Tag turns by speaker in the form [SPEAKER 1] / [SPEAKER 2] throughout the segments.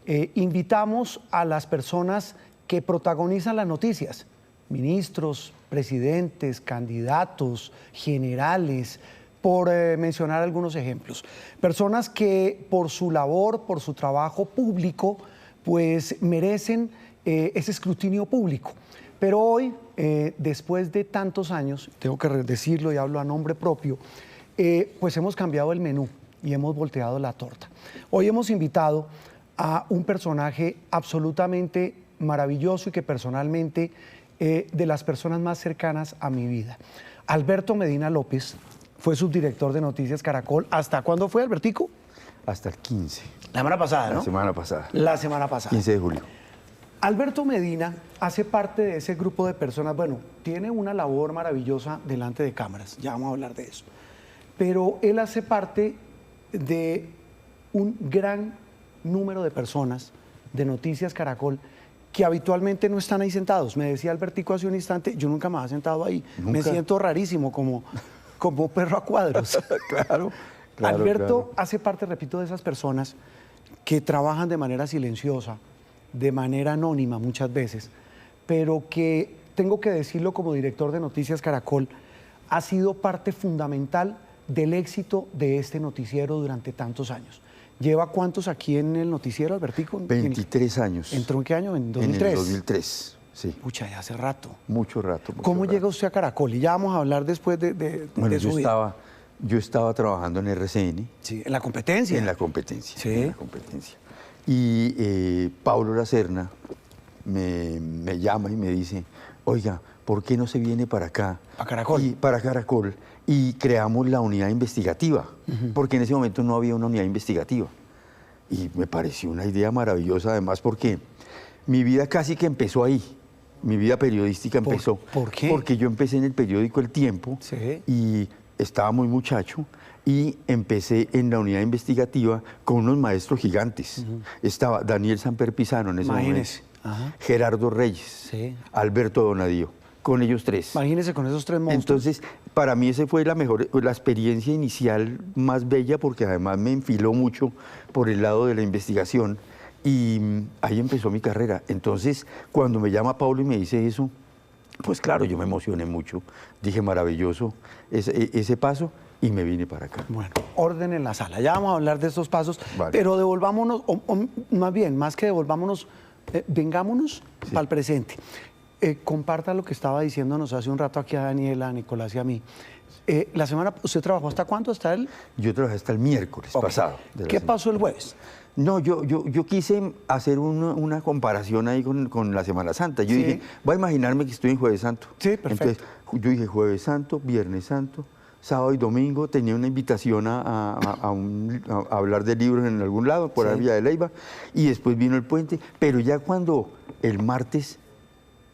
[SPEAKER 1] invitamos a las personas que protagonizan las noticias, ministros, presidentes, candidatos, generales, por mencionar algunos ejemplos. Personas que por su labor, por su trabajo público, pues merecen ese escrutinio público. Pero hoy, después de tantos años, tengo que decirlo y hablo a nombre propio, pues hemos cambiado el menú y hemos volteado la torta. Hoy hemos invitado a un personaje absolutamente maravilloso y que personalmente de las personas más cercanas a mi vida. Alberto Medina López fue subdirector de Noticias Caracol. ¿Hasta cuándo fue, Albertico?
[SPEAKER 2] Hasta el 15.
[SPEAKER 1] La semana pasada, ¿no?
[SPEAKER 2] La semana pasada.
[SPEAKER 1] La semana pasada.
[SPEAKER 2] 15 de julio.
[SPEAKER 1] Alberto Medina hace parte de ese grupo de personas, bueno, tiene una labor maravillosa delante de cámaras, ya vamos a hablar de eso, pero él hace parte de un gran número de personas de Noticias Caracol que habitualmente no están ahí sentados. Me decía Albertico hace un instante, yo nunca me había sentado ahí, ¿Nunca? Me siento rarísimo, como perro a cuadros.
[SPEAKER 2] Claro.
[SPEAKER 1] Alberto hace parte, repito, de esas personas que trabajan de manera silenciosa, de manera anónima muchas veces, pero que, tengo que decirlo como director de Noticias Caracol, ha sido parte fundamental del éxito de este noticiero durante tantos años. ¿Lleva cuántos aquí en el noticiero, Albertico?
[SPEAKER 2] 23 años.
[SPEAKER 1] ¿Entró en qué año? ¿En 2003?
[SPEAKER 2] En el 2003, sí.
[SPEAKER 1] Pucha, ya hace rato.
[SPEAKER 2] Mucho rato.
[SPEAKER 1] ¿Cómo llega usted a Caracol? Y ya vamos a hablar después de su vida.
[SPEAKER 2] Yo estaba trabajando en RCN.
[SPEAKER 1] Sí, en la competencia.
[SPEAKER 2] En la competencia.
[SPEAKER 1] Sí.
[SPEAKER 2] En la competencia. Y Paulo Lacerna me llama y me dice, oiga, ¿por qué no se viene para acá?
[SPEAKER 1] ¿Para Caracol?
[SPEAKER 2] Para Caracol. Y creamos la unidad investigativa, porque en ese momento no había una unidad investigativa. Y me pareció una idea maravillosa, además, porque mi vida casi que empezó ahí. Mi vida periodística empezó.
[SPEAKER 1] ¿Por qué?
[SPEAKER 2] Porque yo empecé en el periódico El Tiempo,
[SPEAKER 1] sí,
[SPEAKER 2] y estaba muy muchacho, y empecé en la unidad investigativa con unos maestros gigantes. Estaba Daniel Samper Pizano en ese momento, Gerardo Reyes,
[SPEAKER 1] sí,
[SPEAKER 2] Alberto Donadío, con ellos tres.
[SPEAKER 1] Imagínese con esos tres monstruos.
[SPEAKER 2] Entonces, para mí esa fue la experiencia inicial más bella, porque además me enfiló mucho por el lado de la investigación, y ahí empezó mi carrera. Entonces, cuando me llama Pablo y me dice eso, pues claro, yo me emocioné mucho. Dije, maravilloso ese paso, y me vine para acá.
[SPEAKER 1] Bueno, orden en la sala. Ya vamos a hablar de estos pasos,
[SPEAKER 2] vale,
[SPEAKER 1] pero devolvámonos, o más bien, más que devolvámonos, vengámonos para el presente. Comparta lo que estaba diciéndonos hace un rato aquí a Daniela, a Nicolás y a mí. La semana, ¿usted trabajó hasta cuándo? ¿Hasta el?
[SPEAKER 2] Yo trabajé hasta el miércoles pasado.
[SPEAKER 1] ¿Qué pasó el jueves?
[SPEAKER 2] No, yo quise hacer una comparación ahí con la Semana Santa. Yo dije, voy a imaginarme que estoy en Jueves Santo.
[SPEAKER 1] Sí, perfecto.
[SPEAKER 2] Entonces, yo dije Jueves Santo, Viernes Santo, sábado y domingo. Tenía una invitación a hablar de libros en algún lado, por ahí Villa de Leyva, y después vino el puente. Pero ya cuando el martes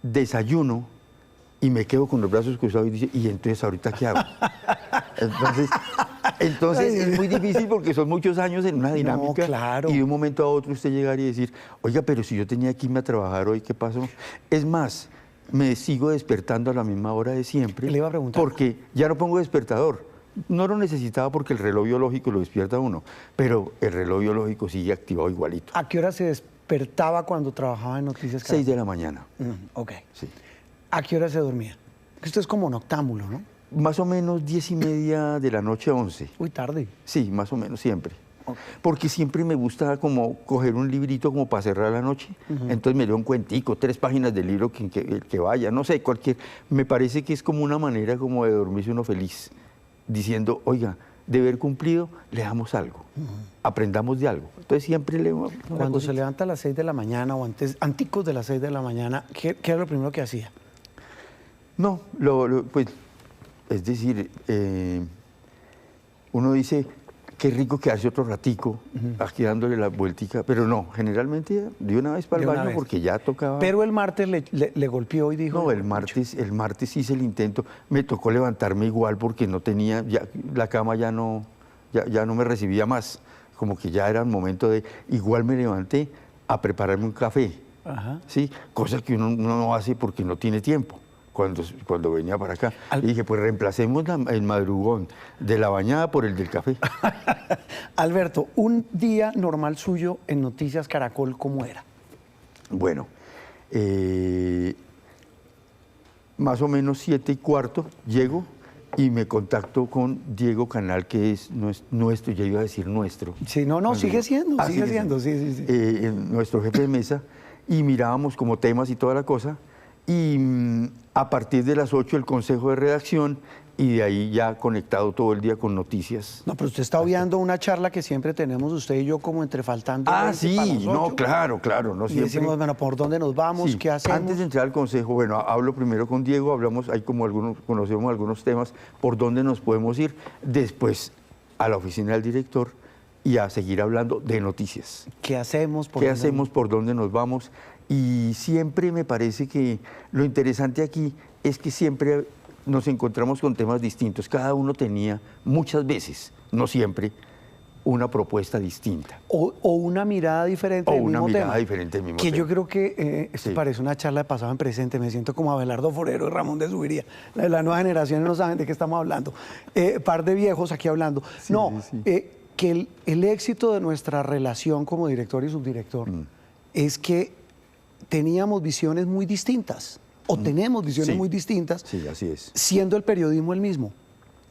[SPEAKER 2] desayuno y me quedo con los brazos cruzados y dice, ¿y entonces ahorita qué hago? Entonces es muy difícil porque son muchos años en una dinámica.
[SPEAKER 1] No, claro.
[SPEAKER 2] Y de un momento a otro usted llegar y decir, oiga, pero si yo tenía que irme a trabajar hoy, ¿qué pasó? Es más, me sigo despertando a la misma hora de siempre.
[SPEAKER 1] Le iba a preguntar.
[SPEAKER 2] Porque ya no pongo despertador. No lo necesitaba porque el reloj biológico lo despierta a uno, pero el reloj biológico sigue activado igualito.
[SPEAKER 1] ¿A qué hora se despertaba cuando trabajaba en Noticias Caracol?
[SPEAKER 2] 6 de la mañana.
[SPEAKER 1] Ok.
[SPEAKER 2] Sí.
[SPEAKER 1] ¿A qué hora se dormía? Usted es como noctámbulo, ¿no?
[SPEAKER 2] Más o menos 10:30 de la noche a 11.
[SPEAKER 1] Uy, tarde.
[SPEAKER 2] Sí, más o menos siempre.
[SPEAKER 1] Okay.
[SPEAKER 2] Porque siempre me gusta como coger un librito como para cerrar la noche. Entonces me leo un cuentico, 3 páginas del libro que vaya, no sé, cualquier. Me parece que es como una manera como de dormirse uno feliz, diciendo, oiga, de haber cumplido, leamos algo, aprendamos de algo. Entonces siempre leo.
[SPEAKER 1] Cuando se levanta a las 6 de la mañana o anticos de las 6 de la mañana, ¿qué era lo primero que hacía?
[SPEAKER 2] No, pues, es decir, uno dice, qué rico quedarse otro ratico aquí dándole la vueltica, pero no, generalmente de una vez para el baño porque ya tocaba.
[SPEAKER 1] Pero el martes le golpeó y dijo...
[SPEAKER 2] No, el martes hice el intento, me tocó levantarme igual porque no tenía, la cama ya no me recibía más, como que ya era el momento de, igual me levanté a prepararme un café, ¿sí? Cosa que uno no hace porque no tiene tiempo. cuando venía para acá. Y dije, pues reemplacemos el madrugón de la bañada por el del café.
[SPEAKER 1] Alberto, un día normal suyo en Noticias Caracol, ¿cómo era?
[SPEAKER 2] Bueno, más o menos 7:15 llego y me contacto con Diego Canal, que es nuestro, ya iba a decir nuestro.
[SPEAKER 1] Sí, no, sigue siendo, sí.
[SPEAKER 2] Nuestro jefe de mesa, y mirábamos como temas y toda la cosa, y a partir de las 8 el consejo de redacción, y de ahí ya conectado todo el día con noticias.
[SPEAKER 1] No, pero usted está obviando una charla que siempre tenemos usted y yo como entre faltando.
[SPEAKER 2] Sí, no, claro, no
[SPEAKER 1] y
[SPEAKER 2] siempre.
[SPEAKER 1] decimos, bueno, ¿por dónde nos vamos?
[SPEAKER 2] Sí,
[SPEAKER 1] ¿Qué hacemos?
[SPEAKER 2] antes de entrar al consejo, bueno, hablo primero con Diego, hablamos, hay como conocemos algunos temas, por dónde nos podemos ir, después a la oficina del director y a seguir hablando de noticias.
[SPEAKER 1] ¿Qué hacemos?
[SPEAKER 2] ¿Por dónde nos vamos? Y siempre me parece que lo interesante aquí es que siempre nos encontramos con temas distintos. Cada uno tenía muchas veces, no siempre, una propuesta distinta.
[SPEAKER 1] O una mirada diferente del mismo tema.
[SPEAKER 2] O una mirada diferente del mismo tema.
[SPEAKER 1] Que yo creo que esto parece una charla de pasado en presente. Me siento como Abelardo Forero y Ramón de Zubiría. Las nuevas generaciones no saben de qué estamos hablando. Par de viejos aquí hablando. Que el éxito de nuestra relación como director y subdirector es que teníamos visiones muy distintas. O tenemos visiones muy distintas,
[SPEAKER 2] sí, así es,
[SPEAKER 1] siendo el periodismo el mismo.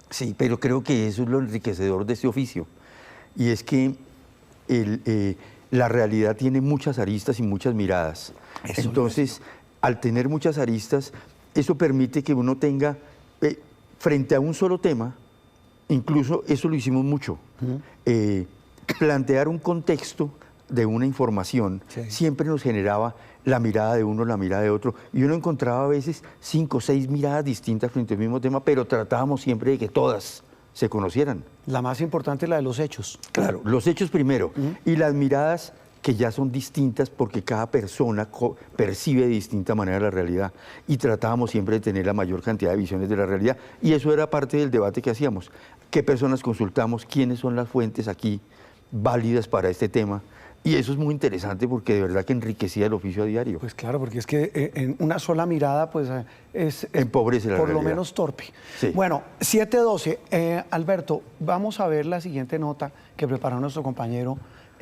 [SPEAKER 2] Sí, pero creo que eso es lo enriquecedor de este oficio. Y es que la realidad tiene muchas aristas y muchas miradas. Entonces, al tener muchas aristas, eso permite que uno tenga, frente a un solo tema, incluso eso lo hicimos mucho, plantear un contexto de una información siempre nos generaba la mirada de uno, la mirada de otro, y uno encontraba a veces 5 o 6 miradas distintas frente al mismo tema, pero tratábamos siempre de que todas se conocieran.
[SPEAKER 1] La más importante es la de los hechos.
[SPEAKER 2] Claro, los hechos primero, y las miradas que ya son distintas porque cada persona percibe de distinta manera la realidad, y tratábamos siempre de tener la mayor cantidad de visiones de la realidad, y eso era parte del debate que hacíamos. ¿Qué personas consultamos? ¿Quiénes son las fuentes aquí válidas para este tema? Y eso es muy interesante porque de verdad que enriquecía el oficio a diario.
[SPEAKER 1] Pues claro, porque es que en una sola mirada pues
[SPEAKER 2] empobrece la
[SPEAKER 1] por
[SPEAKER 2] realidad.
[SPEAKER 1] Lo menos torpe.
[SPEAKER 2] Sí.
[SPEAKER 1] Bueno, 7:12. Alberto, vamos a ver la siguiente nota que preparó nuestro compañero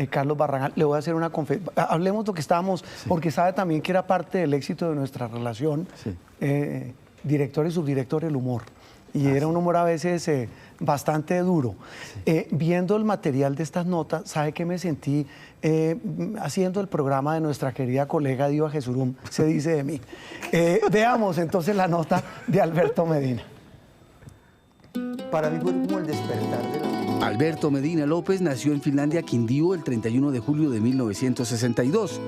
[SPEAKER 1] Carlos Barragán. Le voy a hacer una confesión. Hablemos de lo que estábamos, porque sabe también que era parte del éxito de nuestra relación, director y subdirector, el humor. Y era un humor a veces bastante duro. Viendo el material de estas notas, ¿sabe qué me sentí haciendo el programa de nuestra querida colega Diva Jesurum, se dice de mí? Veamos entonces la nota de Alberto Medina.
[SPEAKER 2] Para mí fue como el despertar de la...
[SPEAKER 3] Alberto Medina López nació en Finlandia, Quindío, el 31 de julio de 1962.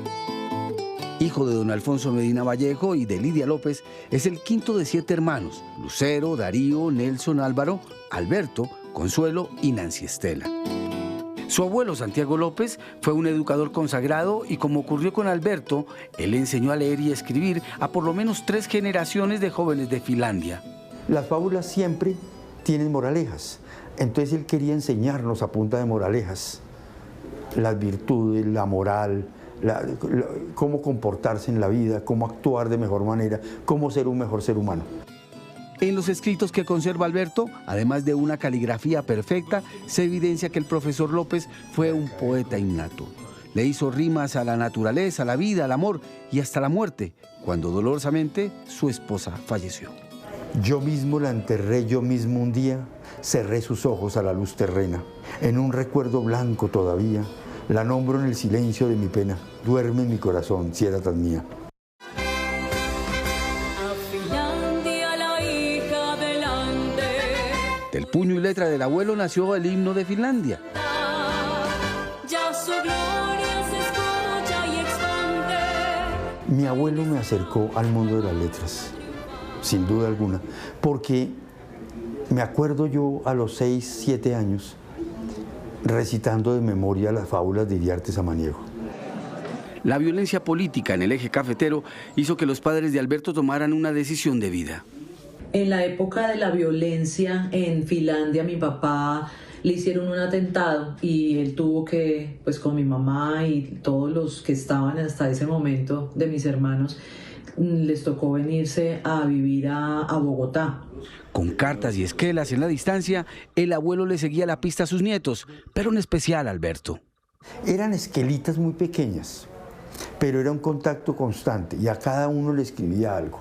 [SPEAKER 3] Hijo de don Alfonso Medina Vallejo y de Lidia López, es el quinto de 7 hermanos: Lucero, Darío, Nelson, Álvaro, Alberto, Consuelo y Nancy Estela. Su abuelo, Santiago López, fue un educador consagrado y, como ocurrió con Alberto, él enseñó a leer y escribir a por lo menos 3 generaciones de jóvenes de Finlandia.
[SPEAKER 2] Las fábulas siempre tienen moralejas, entonces él quería enseñarnos a punta de moralejas las virtudes, la moral, cómo comportarse en la vida, cómo actuar de mejor manera, cómo ser un mejor ser humano.
[SPEAKER 3] En los escritos que conserva Alberto, además de una caligrafía perfecta, se evidencia que el profesor López fue un poeta innato. Le hizo rimas a la naturaleza, a la vida, al amor y hasta la muerte, cuando dolorosamente su esposa falleció.
[SPEAKER 2] Yo mismo la enterré, yo mismo un día cerré sus ojos a la luz terrena. En un recuerdo blanco todavía, la nombro en el silencio de mi pena. Duerme en mi corazón, si era tan mía.
[SPEAKER 3] Del puño y letra del abuelo nació el himno de Finlandia.
[SPEAKER 4] Ya su gloria se escucha y expande.
[SPEAKER 2] Mi abuelo me acercó al mundo de las letras, sin duda alguna, porque me acuerdo yo a los 6, 7 años recitando de memoria las fábulas de Iriarte Samaniego.
[SPEAKER 3] La violencia política en el eje cafetero hizo que los padres de Alberto tomaran una decisión de vida.
[SPEAKER 5] En la época de la violencia en Finlandia, mi papá le hicieron un atentado y él tuvo que, pues con mi mamá y todos los que estaban hasta ese momento de mis hermanos, les tocó venirse a vivir a Bogotá.
[SPEAKER 3] Con cartas y esquelas en la distancia, el abuelo le seguía la pista a sus nietos, pero en especial a Alberto.
[SPEAKER 2] Eran esquelitas muy pequeñas, pero era un contacto constante y a cada uno le escribía algo.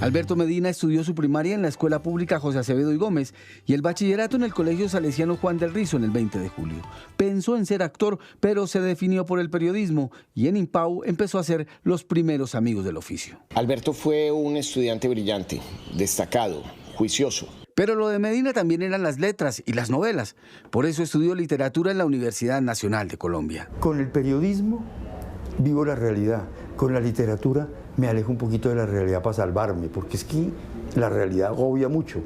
[SPEAKER 3] Alberto Medina estudió su primaria en la Escuela Pública José Acevedo y Gómez y el bachillerato en el Colegio Salesiano Juan del Rizo en el 20 de julio. Pensó en ser actor, pero se definió por el periodismo y en Impau empezó a hacer los primeros amigos del oficio.
[SPEAKER 6] Alberto fue un estudiante brillante, destacado, juicioso.
[SPEAKER 3] Pero lo de Medina también eran las letras y las novelas. Por eso estudió literatura en la Universidad Nacional de Colombia.
[SPEAKER 2] Con el periodismo vivo la realidad, con la literatura me alejo un poquito de la realidad para salvarme, porque es que la realidad agobia mucho.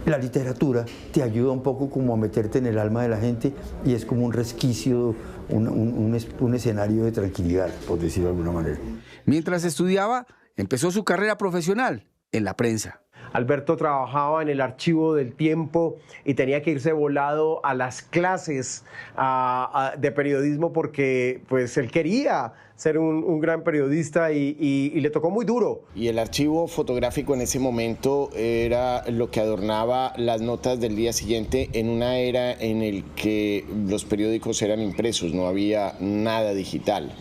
[SPEAKER 2] La literatura te ayuda un poco como a meterte en el alma de la gente y es como un resquicio, un escenario de tranquilidad, por decirlo de alguna manera.
[SPEAKER 3] Mientras estudiaba, empezó su carrera profesional en la prensa.
[SPEAKER 7] Alberto trabajaba en el Archivo del Tiempo y tenía que irse volado a las clases de periodismo porque pues él quería ser un gran periodista y le tocó muy duro.
[SPEAKER 6] Y el archivo fotográfico en ese momento era lo que adornaba las notas del día siguiente en una era en el que los periódicos eran impresos, no había nada digital.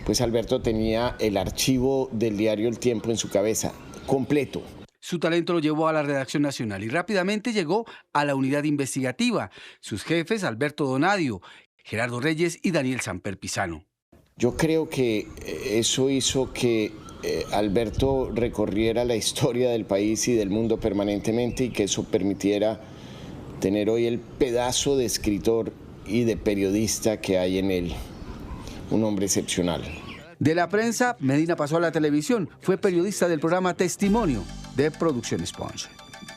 [SPEAKER 6] Pues Alberto tenía el archivo del diario El Tiempo en su cabeza, completo.
[SPEAKER 3] Su talento lo llevó a la redacción nacional y rápidamente llegó a la unidad investigativa. Sus jefes, Alberto Donadio, Gerardo Reyes y Daniel Samper Pisano.
[SPEAKER 6] Yo creo que eso hizo que Alberto recorriera la historia del país y del mundo permanentemente y que eso permitiera tener hoy el pedazo de escritor y de periodista que hay en él. Un hombre excepcional.
[SPEAKER 3] De la prensa, Medina pasó a la televisión. Fue periodista del programa Testimonio de Producción Sponge.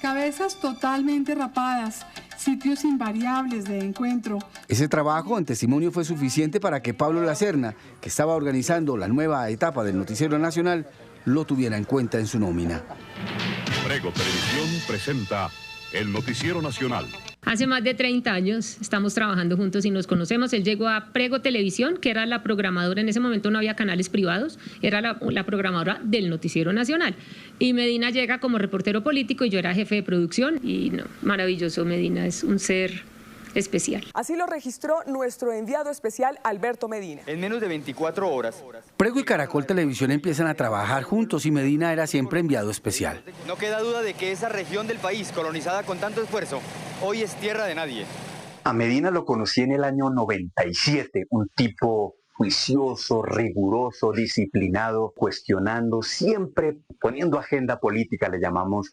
[SPEAKER 8] Cabezas totalmente rapadas, sitios invariables de encuentro.
[SPEAKER 3] Ese trabajo en Testimonio fue suficiente para que Pablo Lacerna, que estaba organizando la nueva etapa del Noticiero Nacional, lo tuviera en cuenta en su nómina.
[SPEAKER 9] Prego Televisión presenta el Noticiero Nacional.
[SPEAKER 10] Hace más de 30 años estamos trabajando juntos y nos conocemos. Él llegó a Prego Televisión, que era la programadora, en ese momento no había canales privados, era la programadora del Noticiero Nacional. Y Medina llega como reportero político y yo era jefe de producción. Y no, maravilloso, Medina es un ser especial.
[SPEAKER 11] Así lo registró nuestro enviado especial Alberto Medina.
[SPEAKER 12] En menos de 24 horas.
[SPEAKER 3] Prego y Caracol Televisión empiezan a trabajar juntos y Medina era siempre enviado especial.
[SPEAKER 12] No queda duda de que esa región del país, colonizada con tanto esfuerzo, hoy es tierra de nadie.
[SPEAKER 13] A Medina lo conocí en el año 97, un tipo juicioso, riguroso, disciplinado, cuestionando, siempre poniendo agenda política, le llamamos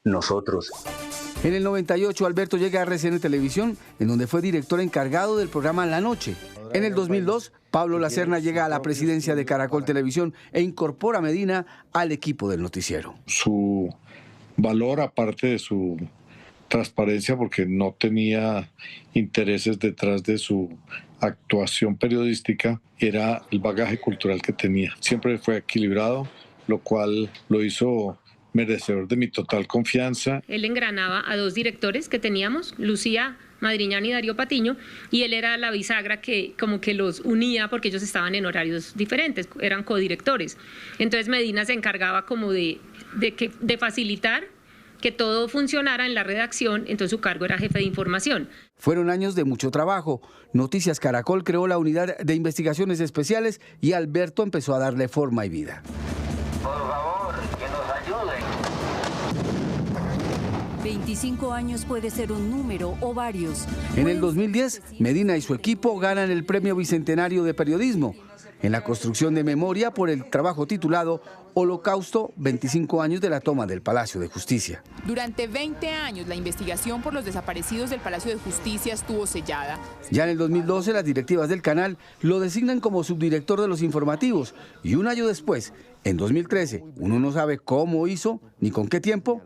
[SPEAKER 13] nosotros.
[SPEAKER 3] En el 98, Alberto llega a RCN Televisión, en donde fue director encargado del programa La Noche. En el 2002, Pablo Lacerna llega a la presidencia de Caracol Televisión e incorpora a Medina al equipo del noticiero.
[SPEAKER 14] Su valor, aparte de su transparencia, porque no tenía intereses detrás de su actuación periodística, era el bagaje cultural que tenía. Siempre fue equilibrado, lo cual lo hizo merecedor de mi total confianza.
[SPEAKER 10] Él engranaba a dos directores que teníamos, Lucía Madriñán y Darío Patiño, y él era la bisagra que como que los unía porque ellos estaban en horarios diferentes, eran codirectores. Entonces Medina se encargaba como de facilitar que todo funcionara en la redacción, entonces su cargo era jefe de información.
[SPEAKER 3] Fueron años de mucho trabajo. Noticias Caracol creó la unidad de investigaciones especiales y Alberto empezó a darle forma y vida.
[SPEAKER 15] Por favor, que nos ayuden.
[SPEAKER 16] 25 años puede ser un número o varios.
[SPEAKER 3] En el 2010, Medina y su equipo ganan el Premio Bicentenario de Periodismo en la construcción de memoria por el trabajo titulado Holocausto, 25 años de la toma del Palacio de Justicia.
[SPEAKER 17] Durante 20 años, la investigación por los desaparecidos del Palacio de Justicia estuvo sellada.
[SPEAKER 3] Ya en el 2012, las directivas del canal lo designan como subdirector de los informativos y un año después, en 2013, uno no sabe cómo hizo ni con qué tiempo,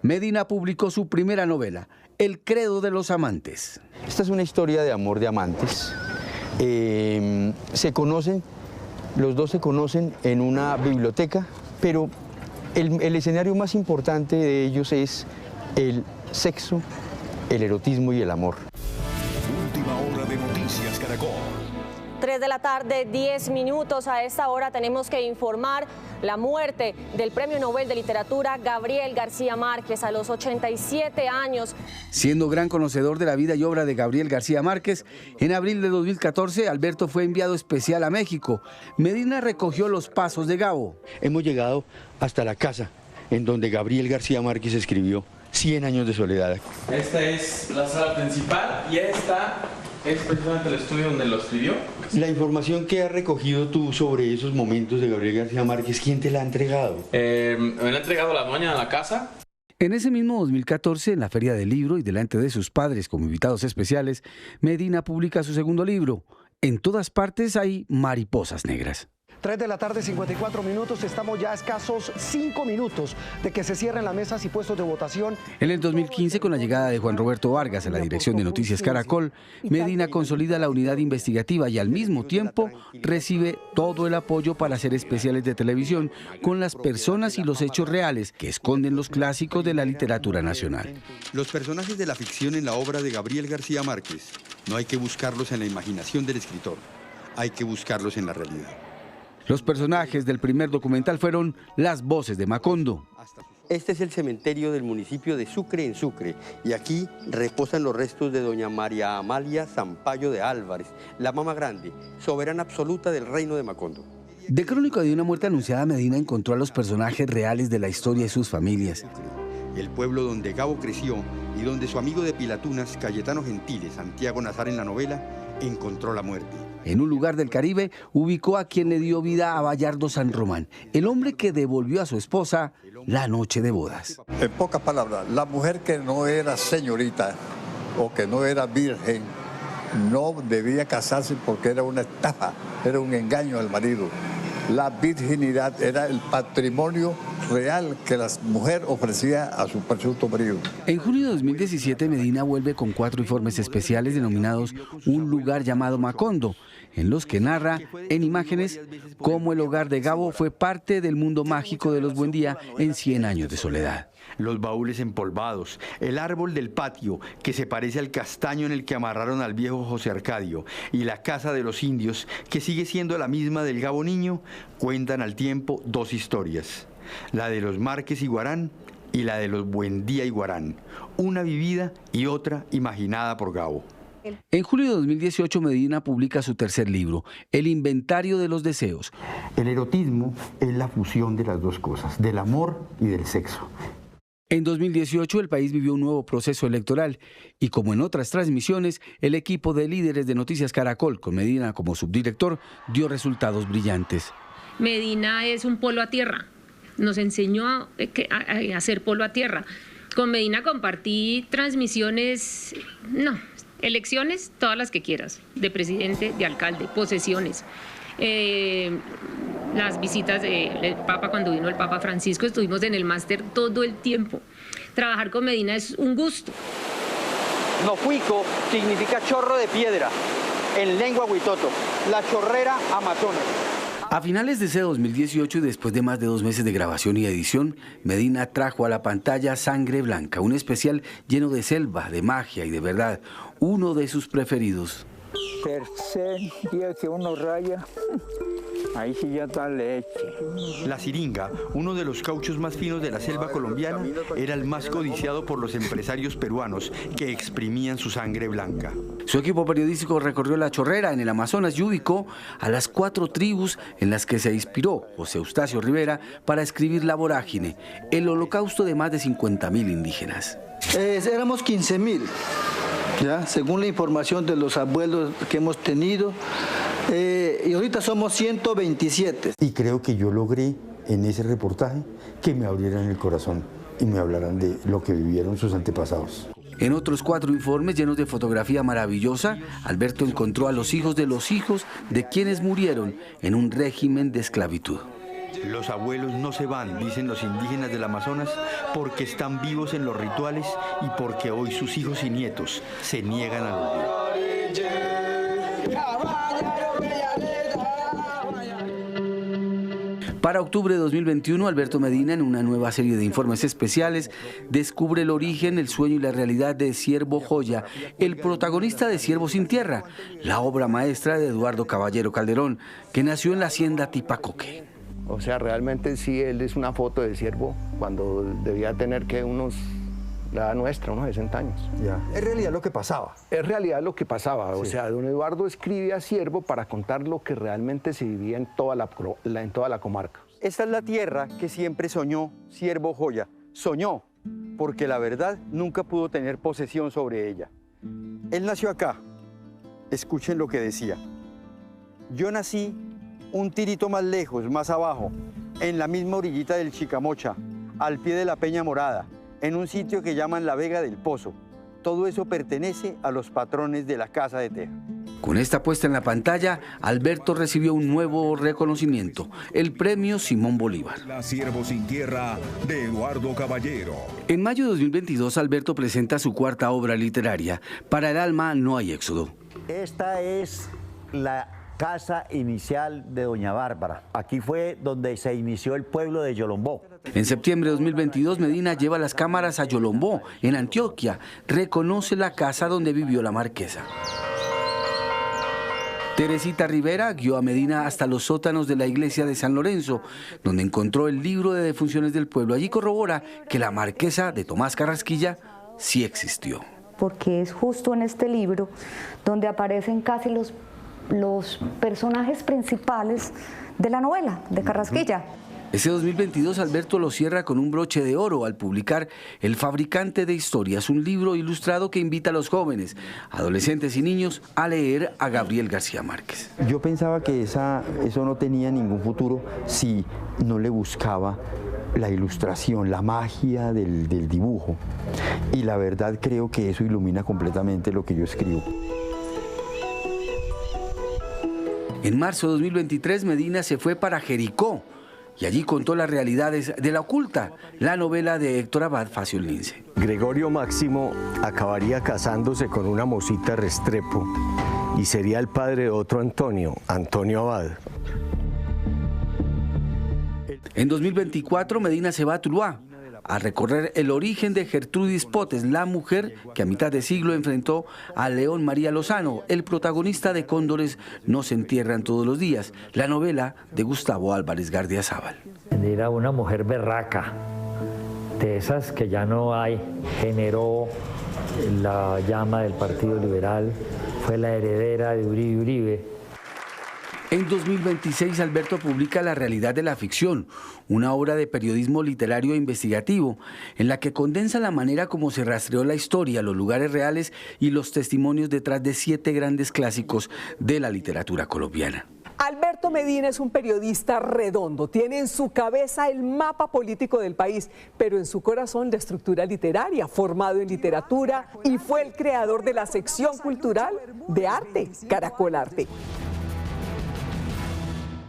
[SPEAKER 3] Medina publicó su primera novela, El credo de los amantes.
[SPEAKER 2] Esta es una historia de amor de amantes. Se conocen, los dos se conocen en una biblioteca, pero el escenario más importante de ellos es el sexo, el erotismo y el amor.
[SPEAKER 9] Última hora de Noticias Caracol.
[SPEAKER 18] 3 de la tarde, 10 minutos. A esta hora tenemos que informar la muerte del Premio Nobel de Literatura Gabriel García Márquez a los 87 años.
[SPEAKER 3] Siendo gran conocedor de la vida y obra de Gabriel García Márquez, en abril de 2014 Alberto fue enviado especial a México. Medina recogió los pasos de Gabo.
[SPEAKER 2] Hemos llegado hasta la casa en donde Gabriel García Márquez escribió 100 años de soledad.
[SPEAKER 19] Esta es la sala principal y esta es precisamente el estudio donde lo escribió.
[SPEAKER 2] La información que has recogido tú sobre esos momentos de Gabriel García Márquez, ¿quién te la ha entregado?
[SPEAKER 19] Me la ha entregado la dueña de la casa.
[SPEAKER 3] En ese mismo 2014, en la Feria del Libro y delante de sus padres como invitados especiales, Medina publica su segundo libro. En todas partes hay mariposas negras.
[SPEAKER 1] 3 de la tarde, 54 minutos. Estamos ya a escasos 5 minutos de que se cierren las mesas y puestos de votación.
[SPEAKER 3] En el 2015, con la llegada de Juan Roberto Vargas a la dirección de Noticias Caracol, Medina consolida la unidad investigativa y al mismo tiempo recibe todo el apoyo para hacer especiales de televisión con las personas y los hechos reales que esconden los clásicos de la literatura nacional.
[SPEAKER 2] Los personajes de la ficción en la obra de Gabriel García Márquez no hay que buscarlos en la imaginación del escritor, hay que buscarlos en la realidad.
[SPEAKER 3] Los personajes del primer documental fueron las voces de Macondo.
[SPEAKER 20] Este es el cementerio del municipio de Sucre, en Sucre, y aquí reposan los restos de doña María Amalia Zampayo de Álvarez, la Mama Grande, soberana absoluta del reino de Macondo.
[SPEAKER 3] De Crónica de una muerte anunciada, Medina encontró a los personajes reales de la historia y sus familias.
[SPEAKER 2] El pueblo donde Gabo creció y donde su amigo de Pilatunas, Cayetano Gentile, Santiago Nazar en la novela, encontró la muerte.
[SPEAKER 3] En un lugar del Caribe, ubicó a quien le dio vida a Bayardo San Román, el hombre que devolvió a su esposa la noche de bodas.
[SPEAKER 21] En pocas palabras, la mujer que no era señorita o que no era virgen no debía casarse porque era una estafa, era un engaño al marido. La virginidad era el patrimonio real que la mujer ofrecía a su presunto marido.
[SPEAKER 3] En junio de 2017, Medina vuelve con 4 informes especiales denominados Un lugar llamado Macondo, en los que narra en imágenes cómo el hogar de Gabo fue parte del mundo mágico de los Buendía en 100 años de soledad.
[SPEAKER 2] Los baúles empolvados, el árbol del patio que se parece al castaño en el que amarraron al viejo José Arcadio y la casa de los indios que sigue siendo la misma del Gabo niño, cuentan al tiempo 2 historias, la de los Márquez y Guarán y la de los Buendía y Guarán, una vivida y otra imaginada por Gabo.
[SPEAKER 3] En julio de 2018, Medina publica su tercer libro, El inventario de los deseos.
[SPEAKER 2] El erotismo es la fusión de las dos cosas, del amor y del sexo.
[SPEAKER 3] En 2018 el país vivió un nuevo proceso electoral y como en otras transmisiones, el equipo de líderes de Noticias Caracol, con Medina como subdirector, dio resultados brillantes.
[SPEAKER 10] Medina es un polo a tierra, nos enseñó a hacer polo a tierra. Con Medina compartí transmisiones, elecciones, todas las que quieras, de presidente, de alcalde, posesiones. Las visitas del Papa, cuando vino el Papa Francisco, estuvimos en el máster todo el tiempo. Trabajar con Medina es un gusto.
[SPEAKER 20] Nofuico significa chorro de piedra, en lengua huitoto, la chorrera amazona.
[SPEAKER 3] A finales de ese 2018 y después de más de 2 meses de grabación y edición, Medina trajo a la pantalla Sangre Blanca, un especial lleno de selva, de magia y de verdad, uno de sus preferidos.
[SPEAKER 22] Tercer día que uno raya, ahí sí ya está leche.
[SPEAKER 2] La siringa, uno de los cauchos más finos de la selva colombiana, era el más codiciado por los empresarios peruanos que exprimían su sangre blanca.
[SPEAKER 3] Su equipo periodístico recorrió la chorrera en el Amazonas y ubicó a las 4 tribus en las que se inspiró José Eustacio Rivera para escribir La Vorágine, el holocausto de más de 50.000 indígenas.
[SPEAKER 23] Éramos 15.000. ¿Ya? Según la información de los abuelos que hemos tenido, y ahorita somos 127.
[SPEAKER 2] Y creo que yo logré en ese reportaje que me abrieran el corazón y me hablaran de lo que vivieron sus antepasados.
[SPEAKER 3] En otros 4 informes llenos de fotografía maravillosa, Alberto encontró a los hijos de quienes murieron en un régimen de esclavitud.
[SPEAKER 2] Los abuelos no se van, dicen los indígenas del Amazonas, porque están vivos en los rituales y porque hoy sus hijos y nietos se niegan al olvido.
[SPEAKER 3] Para octubre de 2021, Alberto Medina, en una nueva serie de informes especiales, descubre el origen, el sueño y la realidad de Ciervo Joya, el protagonista de Ciervo sin Tierra, la obra maestra de Eduardo Caballero Calderón, que nació en la hacienda Tipacoque.
[SPEAKER 4] O sea, realmente sí, él es una foto de Ciervo cuando debía tener que la edad nuestra, unos 60 años.
[SPEAKER 5] Ya. Es realidad lo que pasaba.
[SPEAKER 4] Es realidad lo que pasaba.
[SPEAKER 5] Sí.
[SPEAKER 4] O sea, don Eduardo escribe a Ciervo para contar lo que realmente se vivía en toda la comarca.
[SPEAKER 20] Esta es la tierra que siempre soñó Ciervo Joya. Soñó, porque la verdad nunca pudo tener posesión sobre ella. Él nació acá. Escuchen lo que decía. Yo nací un tirito más lejos, más abajo, en la misma orillita del Chicamocha, al pie de la Peña Morada, en un sitio que llaman la Vega del Pozo. Todo eso pertenece a los patrones de la Casa de Teja.
[SPEAKER 3] Con esta puesta en la pantalla, Alberto recibió un nuevo reconocimiento, el Premio Simón Bolívar.
[SPEAKER 7] La Ciervo sin Tierra, de Eduardo Caballero.
[SPEAKER 3] En mayo de 2022, Alberto presenta su cuarta obra literaria, Para el alma no hay éxodo.
[SPEAKER 24] Esta es la casa inicial de doña Bárbara. Aquí fue donde se inició el pueblo de Yolombó.
[SPEAKER 3] En septiembre de 2022, Medina lleva las cámaras a Yolombó, en Antioquia. Reconoce la casa donde vivió la marquesa. Teresita Rivera guió a Medina hasta los sótanos de la iglesia de San Lorenzo, donde encontró el libro de defunciones del pueblo. Allí corrobora que la marquesa de Tomás Carrasquilla sí existió.
[SPEAKER 25] Porque es justo en este libro donde aparecen casi los personajes principales de la novela de Carrasquilla.
[SPEAKER 3] Ese 2022 Alberto lo cierra con un broche de oro al publicar El fabricante de historias, un libro ilustrado que invita a los jóvenes, adolescentes y niños a leer a Gabriel García Márquez.
[SPEAKER 2] Yo pensaba que eso no tenía ningún futuro si no le buscaba la ilustración, la magia del dibujo. Y la verdad creo que eso ilumina completamente lo que yo escribo.
[SPEAKER 3] En marzo de 2023 Medina se fue para Jericó y allí contó las realidades de La Oculta, la novela de Héctor Abad Facio Lince.
[SPEAKER 26] Gregorio Máximo acabaría casándose con una mocita Restrepo y sería el padre de otro Antonio, Antonio Abad.
[SPEAKER 3] En 2024 Medina se va a Tuluá a recorrer el origen de Gertrudis Potes, la mujer que a mitad de siglo enfrentó a León María Lozano, el protagonista de Cóndores no se entierran todos los días, la novela de Gustavo Álvarez Gardiazabal.
[SPEAKER 27] Era una mujer berraca, de esas que ya no hay, generó la llama del Partido Liberal, fue la heredera de Uribe.
[SPEAKER 3] En 2026 Alberto publica La realidad de la ficción, una obra de periodismo literario e investigativo, en la que condensa la manera como se rastreó la historia, los lugares reales y los testimonios detrás de 7 grandes clásicos de la literatura colombiana.
[SPEAKER 11] Alberto Medina es un periodista redondo, tiene en su cabeza el mapa político del país, pero en su corazón la estructura literaria, formado en literatura y fue el creador de la sección cultural de arte, Caracol Arte.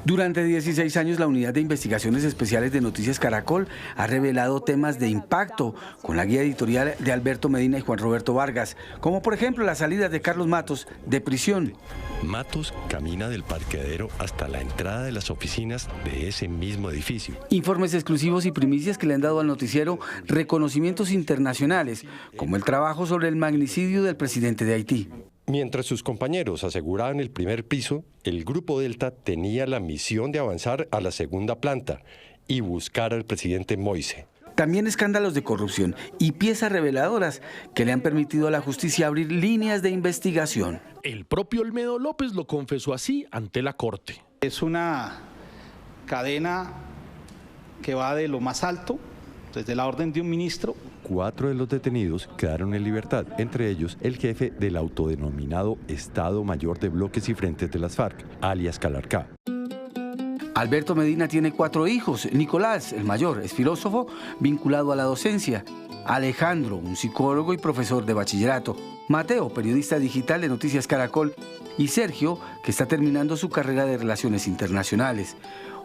[SPEAKER 3] Durante 16 años, la Unidad de Investigaciones Especiales de Noticias Caracol ha revelado temas de impacto con la guía editorial de Alberto Medina y Juan Roberto Vargas, como por ejemplo las salidas de Carlos Matos de prisión.
[SPEAKER 28] Matos camina del parqueadero hasta la entrada de las oficinas de ese mismo edificio.
[SPEAKER 3] Informes exclusivos y primicias que le han dado al noticiero reconocimientos internacionales, como el trabajo sobre el magnicidio del presidente de Haití.
[SPEAKER 28] Mientras sus compañeros aseguraban el primer piso, el Grupo Delta tenía la misión de avanzar a la segunda planta y buscar al presidente Moise.
[SPEAKER 3] También escándalos de corrupción y piezas reveladoras que le han permitido a la justicia abrir líneas de investigación.
[SPEAKER 29] El propio Olmedo López lo confesó así ante la Corte.
[SPEAKER 30] Es una cadena que va de lo más alto, desde la orden de un ministro.
[SPEAKER 28] 4 de los detenidos quedaron en libertad, entre ellos el jefe del autodenominado Estado Mayor de Bloques y Frentes de las FARC, alias Calarcá.
[SPEAKER 3] Alberto Medina tiene 4 hijos. Nicolás, el mayor, es filósofo vinculado a la docencia. Alejandro, un psicólogo y profesor de bachillerato. Mateo, periodista digital de Noticias Caracol. Y Sergio, que está terminando su carrera de Relaciones Internacionales.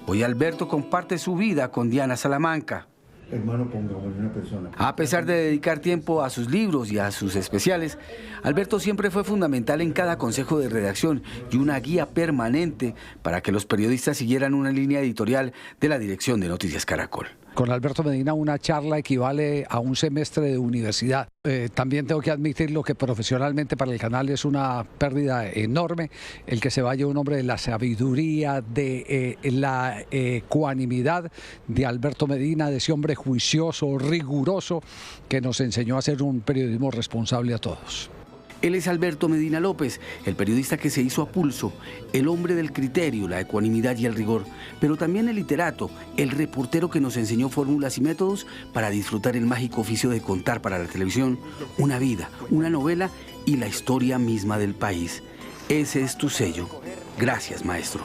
[SPEAKER 3] Hoy Alberto comparte su vida con Diana Salamanca.
[SPEAKER 2] hermano, pongámosle una persona.
[SPEAKER 3] A pesar de dedicar tiempo a sus libros y a sus especiales, Alberto siempre fue fundamental en cada consejo de redacción y una guía permanente para que los periodistas siguieran una línea editorial de la dirección de Noticias Caracol.
[SPEAKER 6] Con Alberto Medina una charla equivale a un semestre de universidad. También tengo que admitirlo que profesionalmente para el canal es una pérdida enorme el que se vaya un hombre de la sabiduría, de la ecuanimidad de Alberto Medina, de ese hombre juicioso, riguroso, que nos enseñó a hacer un periodismo responsable a todos.
[SPEAKER 3] Él es Alberto Medina López, el periodista que se hizo a pulso, el hombre del criterio, la ecuanimidad y el rigor, pero también el literato, el reportero que nos enseñó fórmulas y métodos para disfrutar el mágico oficio de contar para la televisión una vida, una novela y la historia misma del país. Ese es tu sello. Gracias, maestro.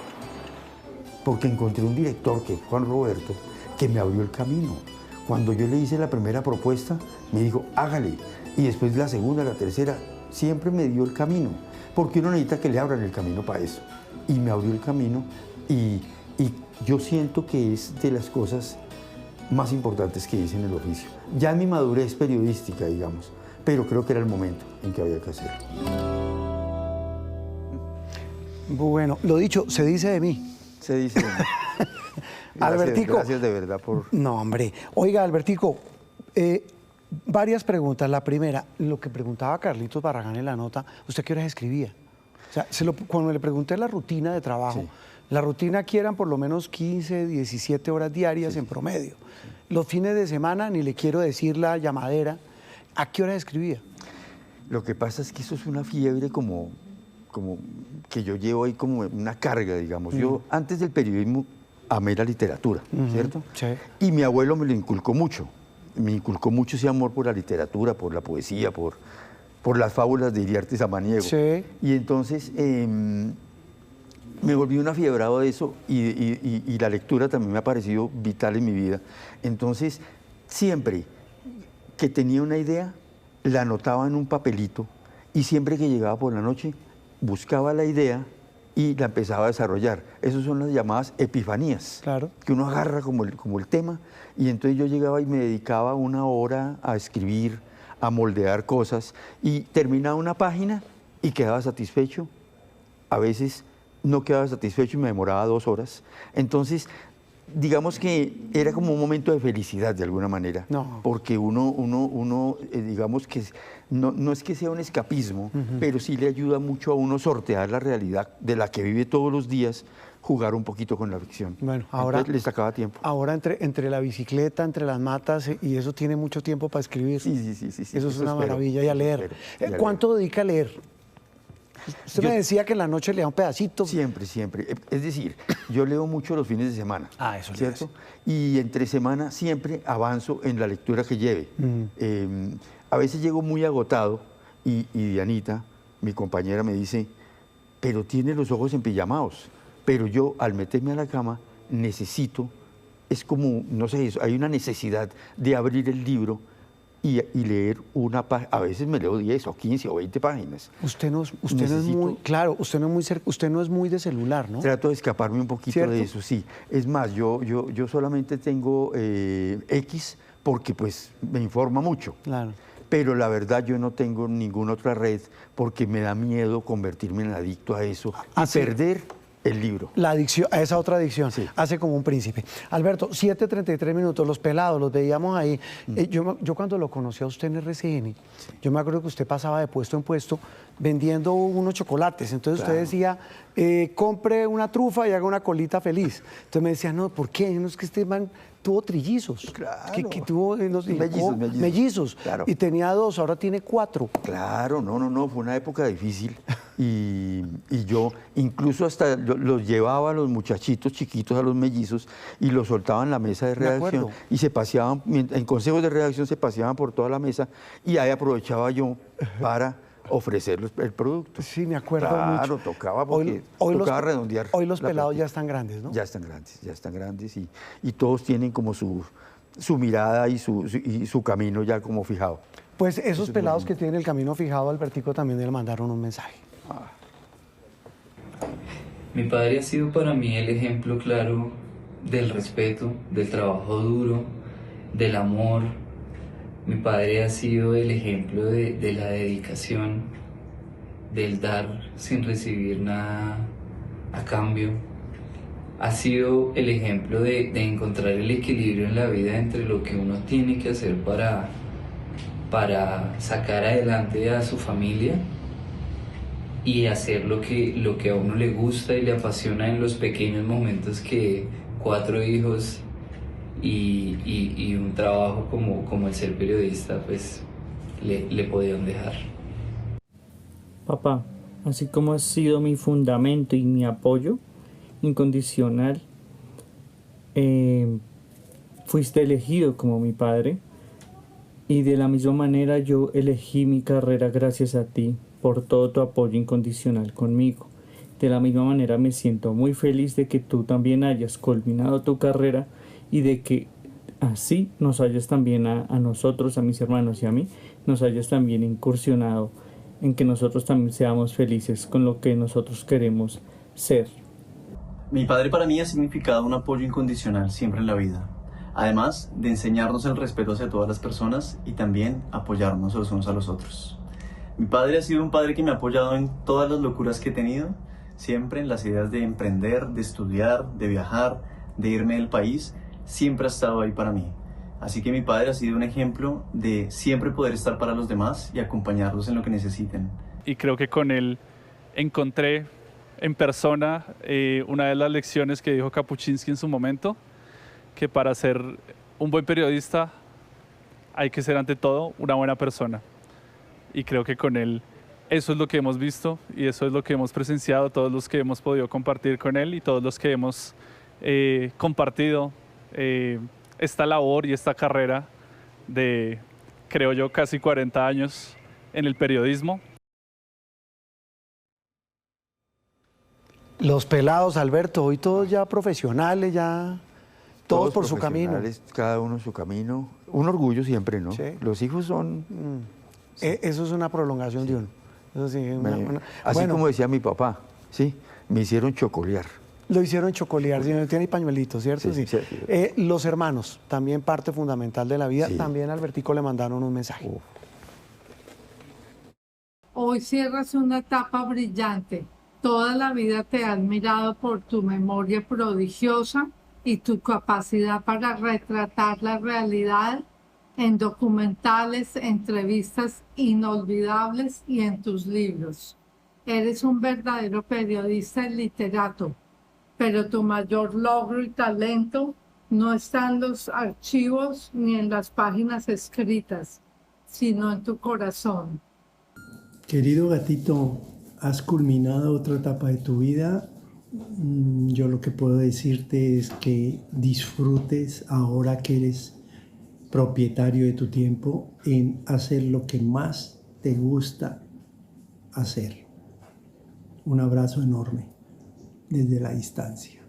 [SPEAKER 2] Porque encontré un director, que es Juan Roberto, que me abrió el camino. Cuando yo le hice la primera propuesta, me dijo, hágale. Y después la segunda, la tercera, siempre me dio el camino, porque uno necesita que le abran el camino para eso. Y me abrió el camino y yo siento que es de las cosas más importantes que hice en el oficio. Ya en mi madurez periodística, digamos, pero creo que era el momento en que había que hacerlo.
[SPEAKER 1] Bueno, lo dicho, se dice de mí.
[SPEAKER 2] Se dice de mí.
[SPEAKER 1] Albertico.
[SPEAKER 2] Gracias de verdad por...
[SPEAKER 1] No, hombre. Oiga, Albertico, varias preguntas. La primera, lo que preguntaba Carlitos Barragán en la nota, ¿usted qué horas escribía? O sea, cuando le pregunté la rutina de trabajo, sí. La rutina aquí eran por lo menos 15, 17 horas diarias en promedio. Los fines de semana, ni le quiero decir la llamadera, ¿a qué horas escribía?
[SPEAKER 2] Lo que pasa es que eso es una fiebre como que yo llevo ahí como una carga, digamos. Yo antes del periodismo amé la literatura, ¿cierto? Sí. Y mi abuelo me lo inculcó mucho. Me inculcó mucho ese amor por la literatura, por la poesía, por las fábulas de Iriarte Samaniego. Sí. Y entonces me volví un afiebrado de eso y la lectura también me ha parecido vital en mi vida. Entonces, siempre que tenía una idea, la anotaba en un papelito y siempre que llegaba por la noche, buscaba la idea y la empezaba a desarrollar. Esas son las llamadas epifanías, claro, que uno agarra como el tema, y entonces yo llegaba y me dedicaba una hora a escribir, a moldear cosas, y terminaba una página y quedaba satisfecho. A veces no quedaba satisfecho y me demoraba 2 horas. Entonces, digamos que era como un momento de felicidad de alguna manera, porque uno digamos que no es que sea un escapismo, pero sí le ayuda mucho a uno sortear la realidad de la que vive todos los días, jugar un poquito con la ficción. Bueno, ahora entonces, le sacaba tiempo.
[SPEAKER 1] Ahora entre la bicicleta, entre las matas, y eso tiene mucho tiempo para escribir. Sí. Eso es una maravilla, y a leer. ¿Cuánto dedica a leer? Usted me decía que en la noche lea un pedacito.
[SPEAKER 2] Siempre. Es decir, yo leo mucho los fines de semana. Eso ¿cierto? Y entre semana siempre avanzo en la lectura que lleve. A veces llego muy agotado y Dianita, mi compañera, me dice, pero tiene los ojos empijamados. Pero yo, al meterme a la cama, necesito, es como, no sé, hay una necesidad de abrir el libro y leer una página. A veces me leo 10 o 15 o 20 páginas.
[SPEAKER 1] Usted no es muy, claro, usted no es muy de celular, ¿no?
[SPEAKER 2] Trato de escaparme un poquito de eso, sí. Es más, yo solamente tengo X porque pues me informa mucho. Claro. Pero la verdad yo no tengo ninguna otra red porque me da miedo convertirme en adicto a eso y perder el libro.
[SPEAKER 1] La adicción, a esa otra adicción, hace como un príncipe. Alberto, 7:33 minutos, Los Pelados, los veíamos ahí. Yo cuando lo conocí a usted en RCN, yo me acuerdo que usted pasaba de puesto en puesto vendiendo unos chocolates. Entonces usted decía, compre una trufa y haga una colita feliz. Entonces me decía, no, ¿por qué? No, es que este man tuvo trillizos. Claro. Que tuvo mellizos. Claro. Y tenía 2, ahora tiene 4.
[SPEAKER 2] Claro, no, fue una época difícil. Y yo incluso hasta los llevaba a los muchachitos chiquitos, a los mellizos, y los soltaba en la mesa de redacción. Y se paseaban, en consejos de redacción se paseaban por toda la mesa, y ahí aprovechaba yo para ofrecerles el producto.
[SPEAKER 1] Sí, me acuerdo mucho.
[SPEAKER 2] Claro, tocaba porque tocaba redondear.
[SPEAKER 1] Hoy los pelados ya están grandes, ¿no?
[SPEAKER 2] Ya están grandes y todos tienen como su mirada y su camino ya como fijado.
[SPEAKER 1] Pues esos pelados que tienen el camino fijado, Albertico, también le mandaron un mensaje.
[SPEAKER 8] Mi padre ha sido para mí el ejemplo claro del respeto, del trabajo duro del amor. Mi padre ha sido el ejemplo de la dedicación, del dar sin recibir nada a cambio. Ha sido el ejemplo de encontrar el equilibrio en la vida entre lo que uno tiene que hacer para sacar adelante a su familia y hacer lo que a uno le gusta y le apasiona en los pequeños momentos que 4 hijos y un trabajo como el ser periodista pues le podían dejar.
[SPEAKER 9] Papá, así como has sido mi fundamento y mi apoyo incondicional, fuiste elegido como mi padre, y de la misma manera yo elegí mi carrera gracias a ti por todo tu apoyo incondicional conmigo. De la misma manera me siento muy feliz de que tú también hayas culminado tu carrera y de que así nos hayas también a nosotros, a mis hermanos y a mí, nos hayas también incursionado en que nosotros también seamos felices con lo que nosotros queremos ser.
[SPEAKER 12] Mi padre para mí ha significado un apoyo incondicional siempre en la vida, además de enseñarnos el respeto hacia todas las personas y también apoyarnos los unos a los otros. Mi padre ha sido un padre que me ha apoyado en todas las locuras que he tenido, siempre en las ideas de emprender, de estudiar, de viajar, de irme del país, siempre ha estado ahí para mí. Así que mi padre ha sido un ejemplo de siempre poder estar para los demás y acompañarlos en lo que necesiten.
[SPEAKER 13] Y creo que con él encontré en persona una de las lecciones que dijo Kapuczynski en su momento, que para ser un buen periodista hay que ser ante todo una buena persona. Y creo que con él eso es lo que hemos visto y eso es lo que hemos presenciado, todos los que hemos podido compartir con él y todos los que hemos compartido esta labor y esta carrera de, creo yo, casi 40 años en el periodismo.
[SPEAKER 1] Los pelados, Alberto, hoy todos ya profesionales, ya todos por su camino.
[SPEAKER 2] Cada uno su camino. Un orgullo siempre, ¿no? Sí. Los hijos son...
[SPEAKER 1] Eso es una prolongación de uno. Eso sí,
[SPEAKER 2] así como decía mi papá, sí, me hicieron chocolear.
[SPEAKER 1] Lo hicieron chocolear, tiene pañuelitos, ¿cierto? Sí. Los hermanos, también parte fundamental de la vida. Sí. También a Albertico le mandaron un mensaje.
[SPEAKER 14] Hoy cierras una etapa brillante. Toda la vida te he admirado por tu memoria prodigiosa y tu capacidad para retratar la realidad en documentales, entrevistas inolvidables y en tus libros. Eres un verdadero periodista y literato, pero tu mayor logro y talento no está en los archivos ni en las páginas escritas, sino en tu corazón.
[SPEAKER 15] Querido gatito, has culminado otra etapa de tu vida. Yo lo que puedo decirte es que disfrutes ahora que eres propietario de tu tiempo en hacer lo que más te gusta hacer. Un abrazo enorme desde la distancia.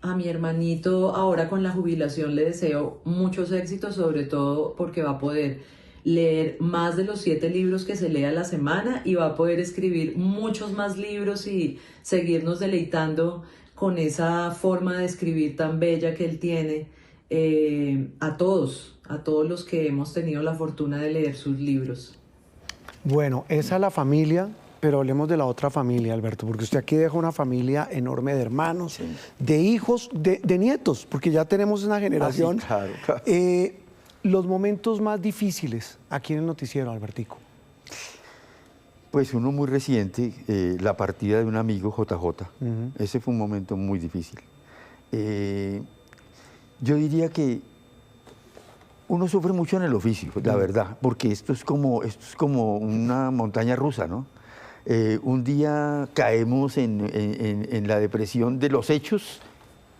[SPEAKER 16] A mi hermanito ahora con la jubilación le deseo muchos éxitos, sobre todo porque va a poder leer más de los 7 libros que se lee a la semana y va a poder escribir muchos más libros y seguirnos deleitando con esa forma de escribir tan bella que él tiene. A todos los que hemos tenido la fortuna de leer sus libros.
[SPEAKER 1] Bueno, esa es la familia, pero hablemos de la otra familia, Alberto, porque usted aquí deja una familia enorme de hermanos, sí, de hijos, de nietos, porque ya tenemos una generación.
[SPEAKER 2] Sí, claro.
[SPEAKER 1] Los momentos más difíciles aquí en el noticiero, Albertico.
[SPEAKER 2] Pues uno muy reciente, la partida de un amigo, JJ. Ese fue un momento muy difícil. Yo diría que uno sufre mucho en el oficio, la verdad, porque esto es como una montaña rusa, ¿no? Un día caemos en la depresión de los hechos,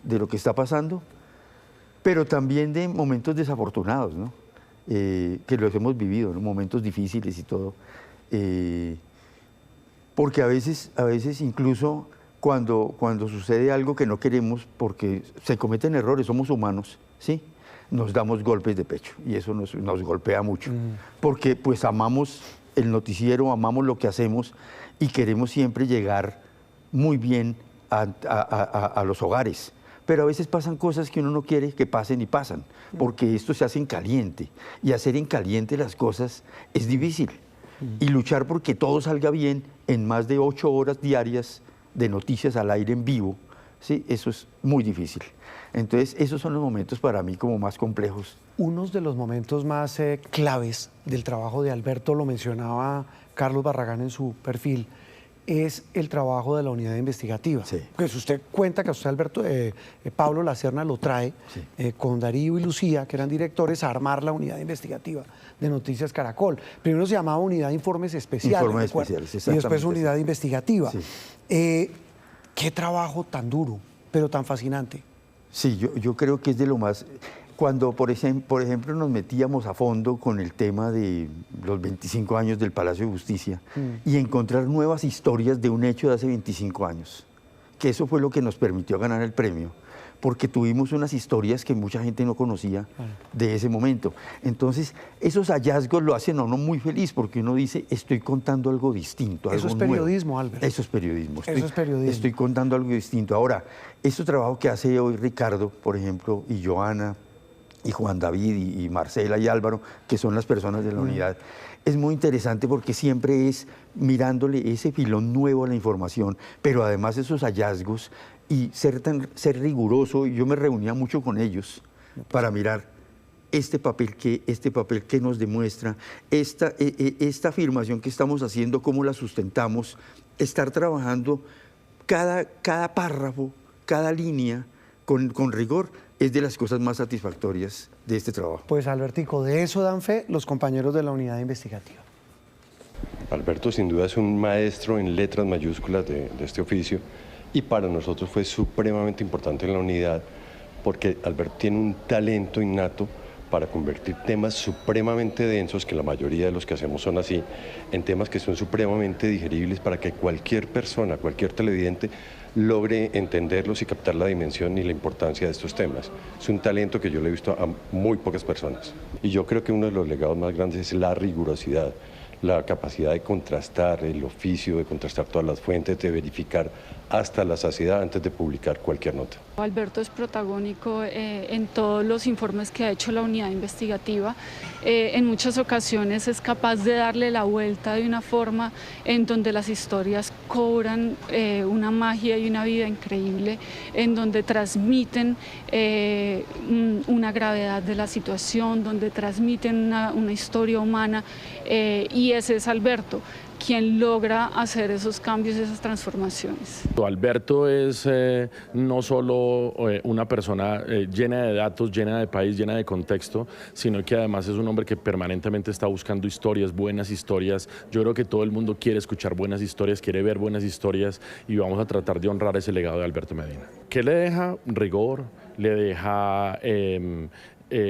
[SPEAKER 2] de lo que está pasando, pero también de momentos desafortunados, ¿no? Que los hemos vivido, ¿no? Momentos difíciles y todo. Porque a veces incluso cuando sucede algo que no queremos, porque se cometen errores, somos humanos, ¿sí? Nos damos golpes de pecho y eso nos golpea mucho, porque pues amamos el noticiero, amamos lo que hacemos y queremos siempre llegar muy bien a los hogares, pero a veces pasan cosas que uno no quiere que pasen y pasan, porque esto se hace en caliente, y hacer en caliente las cosas es difícil. Y luchar porque todo salga bien en más de 8 horas diarias de noticias al aire en vivo, ¿sí? Eso es muy difícil. Entonces, esos son los momentos para mí como más complejos.
[SPEAKER 1] Uno de los momentos más claves del trabajo de Alberto, lo mencionaba Carlos Barragán en su perfil, es el trabajo de la unidad investigativa. Sí. Pues usted cuenta que a usted, Alberto, Pablo Lacerna lo trae con Darío y Lucía, que eran directores, a armar la unidad investigativa de Noticias Caracol. Primero se llamaba Unidad de Informes Especiales. Informes Especiales, exactamente. Y después Unidad Investigativa. Sí. Qué trabajo tan duro, pero tan fascinante.
[SPEAKER 2] Sí, yo creo que es de lo más... Cuando, por ejemplo, nos metíamos a fondo con el tema de los 25 años del Palacio de Justicia y encontrar nuevas historias de un hecho de hace 25 años, que eso fue lo que nos permitió ganar el premio, porque tuvimos unas historias que mucha gente no conocía de ese momento. Entonces, esos hallazgos lo hacen a uno muy feliz, porque uno dice, estoy contando algo distinto, algo nuevo. Eso es periodismo, Álvaro. Eso es periodismo. Eso es periodismo. Estoy contando algo distinto. Ahora, este trabajo que hace hoy Ricardo, por ejemplo, y Joana, y Juan David, y Marcela y Álvaro, que son las personas de la unidad, es muy interesante porque siempre es mirándole ese filón nuevo a la información, pero además esos hallazgos y ser riguroso. Y yo me reunía mucho con ellos para mirar este papel que nos demuestra, esta afirmación que estamos haciendo, cómo la sustentamos, estar trabajando cada párrafo, cada línea con rigor, es de las cosas más satisfactorias de este trabajo.
[SPEAKER 1] Pues Albertico, de eso dan fe los compañeros de la unidad investigativa.
[SPEAKER 28] Alberto sin duda es un maestro en letras mayúsculas de este oficio, y para nosotros fue supremamente importante en la unidad porque Alberto tiene un talento innato para convertir temas supremamente densos, que la mayoría de los que hacemos son así, en temas que son supremamente digeribles para que cualquier persona, cualquier televidente, logre entenderlos y captar la dimensión y la importancia de estos temas. Es un talento que yo le he visto a muy pocas personas. Y yo creo que uno de los legados más grandes es la rigurosidad, la capacidad de contrastar el oficio, de contrastar todas las fuentes, de verificar hasta la saciedad antes de publicar cualquier nota.
[SPEAKER 4] Alberto es protagónico en todos los informes que ha hecho la unidad investigativa. En muchas ocasiones es capaz de darle la vuelta de una forma en donde las historias cobran una magia y una vida increíble, en donde transmiten una gravedad de la situación, donde transmiten una historia humana, y ese es Alberto, quien logra hacer esos cambios, esas transformaciones.
[SPEAKER 29] Alberto es no solo una persona llena de datos, llena de país, llena de contexto, sino que además es un hombre que permanentemente está buscando historias, buenas historias. Yo creo que todo el mundo quiere escuchar buenas historias, quiere ver buenas historias, y vamos a tratar de honrar ese legado de Alberto Medina. ¿Qué le deja? Rigor, le deja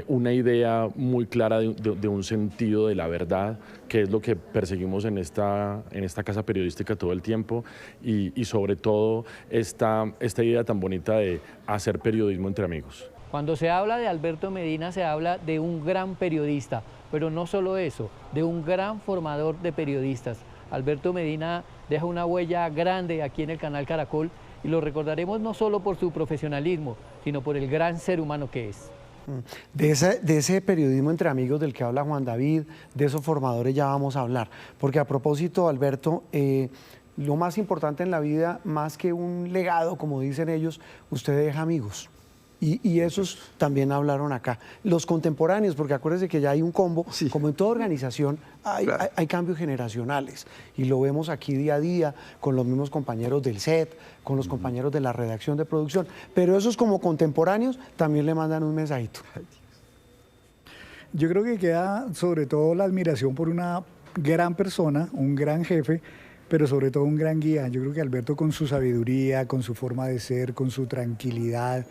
[SPEAKER 29] una idea muy clara de un sentido de la verdad, que es lo que perseguimos en esta casa periodística todo el tiempo, y sobre todo esta idea tan bonita de hacer periodismo entre amigos.
[SPEAKER 5] Cuando se habla de Alberto Medina se habla de un gran periodista, pero no solo eso, de un gran formador de periodistas. Alberto Medina deja una huella grande aquí en el canal Caracol, y lo recordaremos no solo por su profesionalismo, sino por el gran ser humano que es.
[SPEAKER 1] De ese periodismo entre amigos del que habla Juan David, de esos formadores ya vamos a hablar. Porque a propósito, Alberto, lo más importante en la vida, más que un legado, como dicen ellos, usted deja amigos. Y esos también hablaron acá. Los contemporáneos, porque acuérdense que ya hay un combo, como en toda organización, hay cambios generacionales. Y lo vemos aquí día a día con los mismos compañeros del set, con los compañeros de la redacción de producción. Pero esos como contemporáneos también le mandan un mensajito.
[SPEAKER 10] Yo creo que queda sobre todo la admiración por una gran persona, un gran jefe, pero sobre todo un gran guía. Yo creo que Alberto, con su sabiduría, con su forma de ser, con su tranquilidad,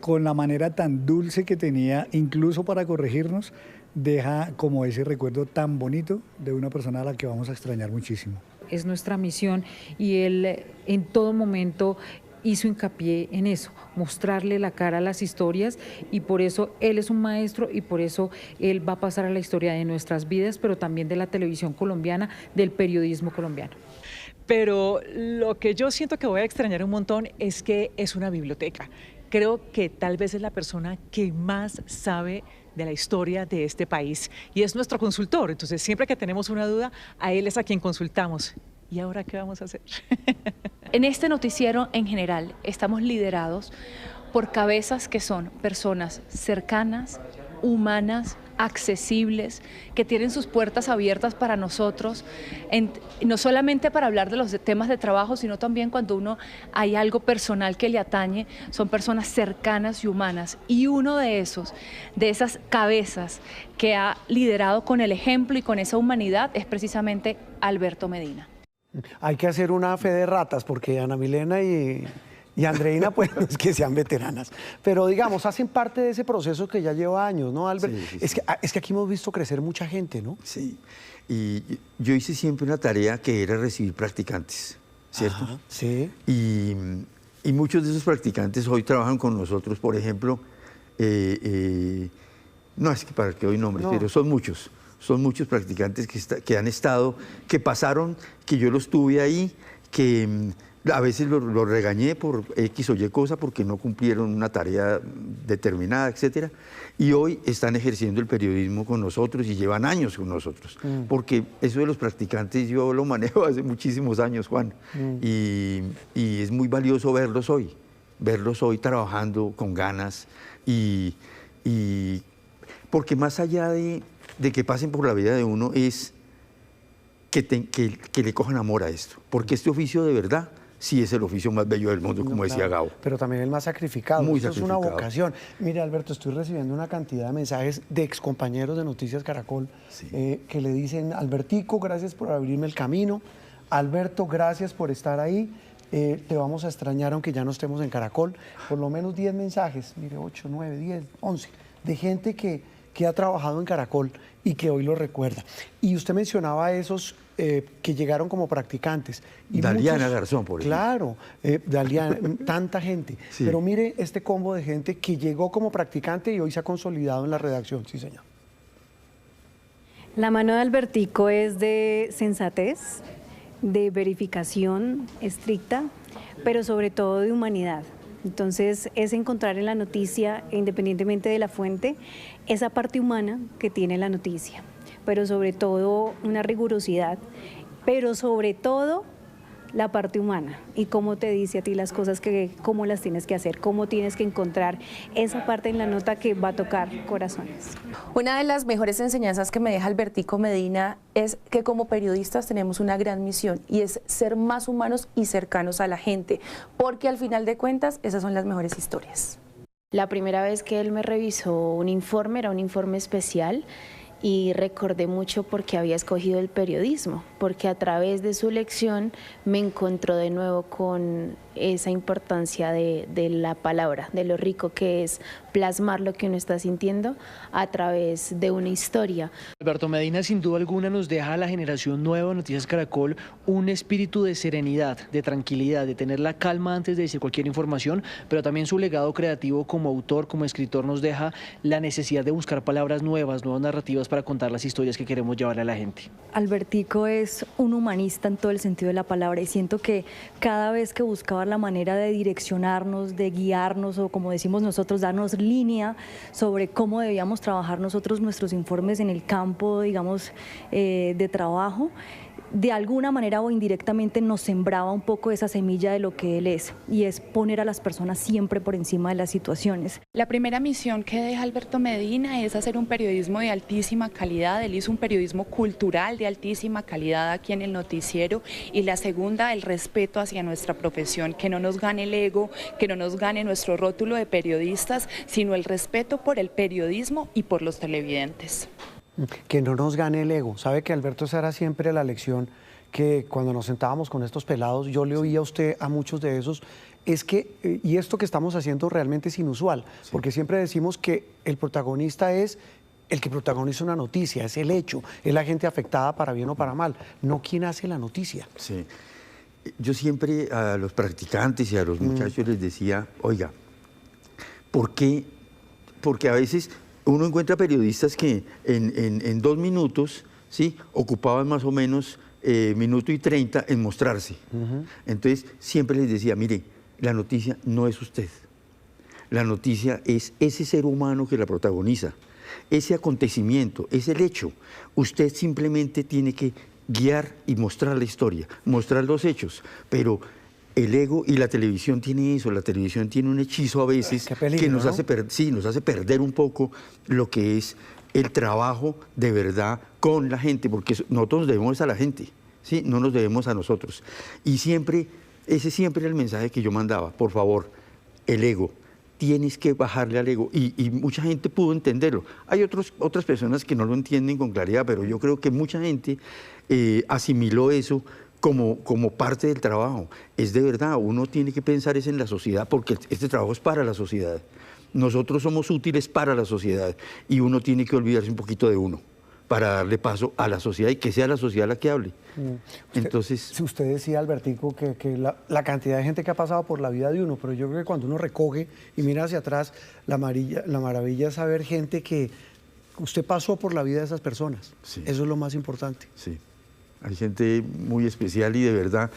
[SPEAKER 10] con la manera tan dulce que tenía, incluso para corregirnos, deja como ese recuerdo tan bonito de una persona a la que vamos a extrañar muchísimo.
[SPEAKER 17] Es nuestra misión, y él en todo momento hizo hincapié en eso, mostrarle la cara a las historias, y por eso él es un maestro, y por eso él va a pasar a la historia de nuestras vidas, pero también de la televisión colombiana, del periodismo colombiano.
[SPEAKER 11] Pero lo que yo siento que voy a extrañar un montón es que es una biblioteca.
[SPEAKER 7] creo que tal vez es la persona que más sabe de la historia de este país y es nuestro consultor. Entonces, siempre que tenemos una duda, a él es a quien consultamos. ¿Y ahora qué vamos a hacer?
[SPEAKER 18] En este noticiero en general estamos liderados por cabezas que son personas cercanas, humanas, accesibles, que tienen sus puertas abiertas para nosotros, no solamente para hablar de los temas de trabajo, sino también cuando hay algo personal que le atañe, son personas cercanas y humanas. Y uno de esas cabezas que ha liderado con el ejemplo y con esa humanidad es precisamente Alberto Medina.
[SPEAKER 1] Hay que hacer una fe de ratas porque Ana Milena y Andreina, pues no es que sean veteranas, pero digamos, hacen parte de ese proceso que ya lleva años, ¿no, Albert? Sí, sí, sí. Es que aquí hemos visto crecer mucha gente, ¿no?
[SPEAKER 2] Sí, y yo hice siempre una tarea que era recibir practicantes, ¿cierto?
[SPEAKER 1] Ajá, sí.
[SPEAKER 2] Y muchos de esos practicantes hoy trabajan con nosotros, por ejemplo, no es que para que doy nombres, pero son muchos practicantes que han estado, que pasaron, que yo los tuve ahí, que a veces los regañé por X o Y cosa porque no cumplieron una tarea determinada, etcétera, y hoy están ejerciendo el periodismo con nosotros y llevan años con nosotros, porque eso de los practicantes yo lo manejo hace muchísimos años, Juan, y es muy valioso verlos hoy trabajando con ganas y porque más allá de que pasen por la vida de uno es que le cojan amor a esto, porque este oficio de verdad sí es el oficio más bello del mundo, como decía Gabo.
[SPEAKER 1] Pero también el más sacrificado.
[SPEAKER 2] Muy
[SPEAKER 1] Eso
[SPEAKER 2] sacrificado.
[SPEAKER 1] Es una vocación. Mire, Alberto, estoy recibiendo una cantidad de mensajes de excompañeros de Noticias Caracol que le dicen: Albertico, gracias por abrirme el camino. Alberto, gracias por estar ahí. Te vamos a extrañar aunque ya no estemos en Caracol. Por lo menos 10 mensajes, mire, 8, 9, 10, 11, de gente que ha trabajado en Caracol y que hoy lo recuerda. Y usted mencionaba a esos que llegaron como practicantes. Y
[SPEAKER 2] Daliana Garzón, por ejemplo.
[SPEAKER 1] Claro, Daliana, tanta gente. Sí. Pero mire este combo de gente que llegó como practicante y hoy se ha consolidado en la redacción. Sí, señor.
[SPEAKER 19] La mano de Albertico es de sensatez, de verificación estricta, pero sobre todo de humanidad. Entonces es encontrar en la noticia, independientemente de la fuente, esa parte humana que tiene la noticia, pero sobre todo una rigurosidad, pero sobre todo la parte humana y cómo te dice a ti las cosas, cómo las tienes que hacer, cómo tienes que encontrar esa parte en la nota que va a tocar corazones.
[SPEAKER 20] Una de las mejores enseñanzas que me deja Albertico Medina es que como periodistas tenemos una gran misión y es ser más humanos y cercanos a la gente, porque al final de cuentas esas son las mejores historias.
[SPEAKER 18] La primera vez que él me revisó un informe, era un informe especial, y recordé mucho porque había escogido el periodismo, porque a través de su lección me encontró de nuevo con esa importancia de la palabra, de lo rico que es plasmar lo que uno está sintiendo a través de una historia.
[SPEAKER 21] Alberto Medina sin duda alguna nos deja a la generación nueva de Noticias Caracol un espíritu de serenidad, de tranquilidad, de tener la calma antes de decir cualquier información, pero también su legado creativo como autor, como escritor nos deja la necesidad de buscar palabras nuevas, nuevas narrativas para contar las historias que queremos llevarle a la gente.
[SPEAKER 19] Albertico es un humanista en todo el sentido de la palabra y siento que cada vez que buscaba la manera de direccionarnos, de guiarnos o como decimos nosotros, darnos línea sobre cómo debíamos trabajar nosotros nuestros informes en el campo, digamos, de trabajo, de alguna manera o indirectamente nos sembraba un poco esa semilla de lo que él es, y es poner a las personas siempre por encima de las situaciones.
[SPEAKER 18] La primera misión que deja Alberto Medina es hacer un periodismo de altísima calidad. Él hizo un periodismo cultural de altísima calidad aquí en el noticiero, y la segunda, el respeto hacia nuestra profesión, que no nos gane el ego, que no nos gane nuestro rótulo de periodistas, sino el respeto por el periodismo y por los televidentes.
[SPEAKER 1] Que no nos gane el ego. Sabe que Alberto, esa era siempre la lección que cuando nos sentábamos con estos pelados, yo le oía a usted, a muchos de esos, es que, y esto que estamos haciendo realmente es inusual, porque siempre decimos que el protagonista es el que protagoniza una noticia, es el hecho, es la gente afectada para bien o para mal, no quien hace la noticia.
[SPEAKER 2] Sí. Yo siempre a los practicantes y a los muchachos les decía, oiga, ¿por qué? Porque a veces uno encuentra periodistas que en 2 minutos, ¿sí?, ocupaban más o menos 1 minuto y 30 en mostrarse. Entonces, siempre les decía, mire, la noticia no es usted. La noticia es ese ser humano que la protagoniza, ese acontecimiento, es el hecho. Usted simplemente tiene que guiar y mostrar la historia, mostrar los hechos, pero el ego y la televisión tiene eso, la televisión tiene un hechizo a veces
[SPEAKER 1] peligro,
[SPEAKER 2] que nos
[SPEAKER 1] ¿no?
[SPEAKER 2] hace perder un poco lo que es el trabajo de verdad con la gente, porque nosotros nos debemos a la gente, ¿sí? No nos debemos a nosotros. Y siempre, ese siempre era el mensaje que yo mandaba, por favor, el ego, tienes que bajarle al ego, y mucha gente pudo entenderlo. Hay otras personas que no lo entienden con claridad, pero yo creo que mucha gente asimiló eso como parte del trabajo. Es de verdad, uno tiene que pensar es en la sociedad, porque este trabajo es para la sociedad. Nosotros somos útiles para la sociedad y uno tiene que olvidarse un poquito de uno para darle paso a la sociedad y que sea la sociedad la que hable. Entonces,
[SPEAKER 1] si usted decía, Albertico, que la cantidad de gente que ha pasado por la vida de uno, pero yo creo que cuando uno recoge y mira hacia atrás, la maravilla es saber gente que usted pasó por la vida de esas personas. Sí. Eso es lo más importante.
[SPEAKER 2] Sí. Hay gente muy especial y de verdad,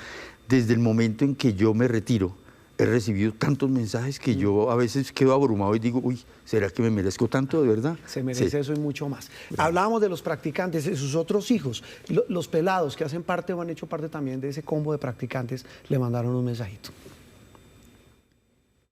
[SPEAKER 2] desde el momento en que yo me retiro, he recibido tantos mensajes que yo a veces quedo abrumado y digo, uy, ¿será que me merezco tanto de verdad?
[SPEAKER 1] Se merece eso y mucho más. Hablábamos de los practicantes, de sus otros hijos, los pelados que hacen parte o han hecho parte también de ese combo de practicantes, le mandaron un mensajito.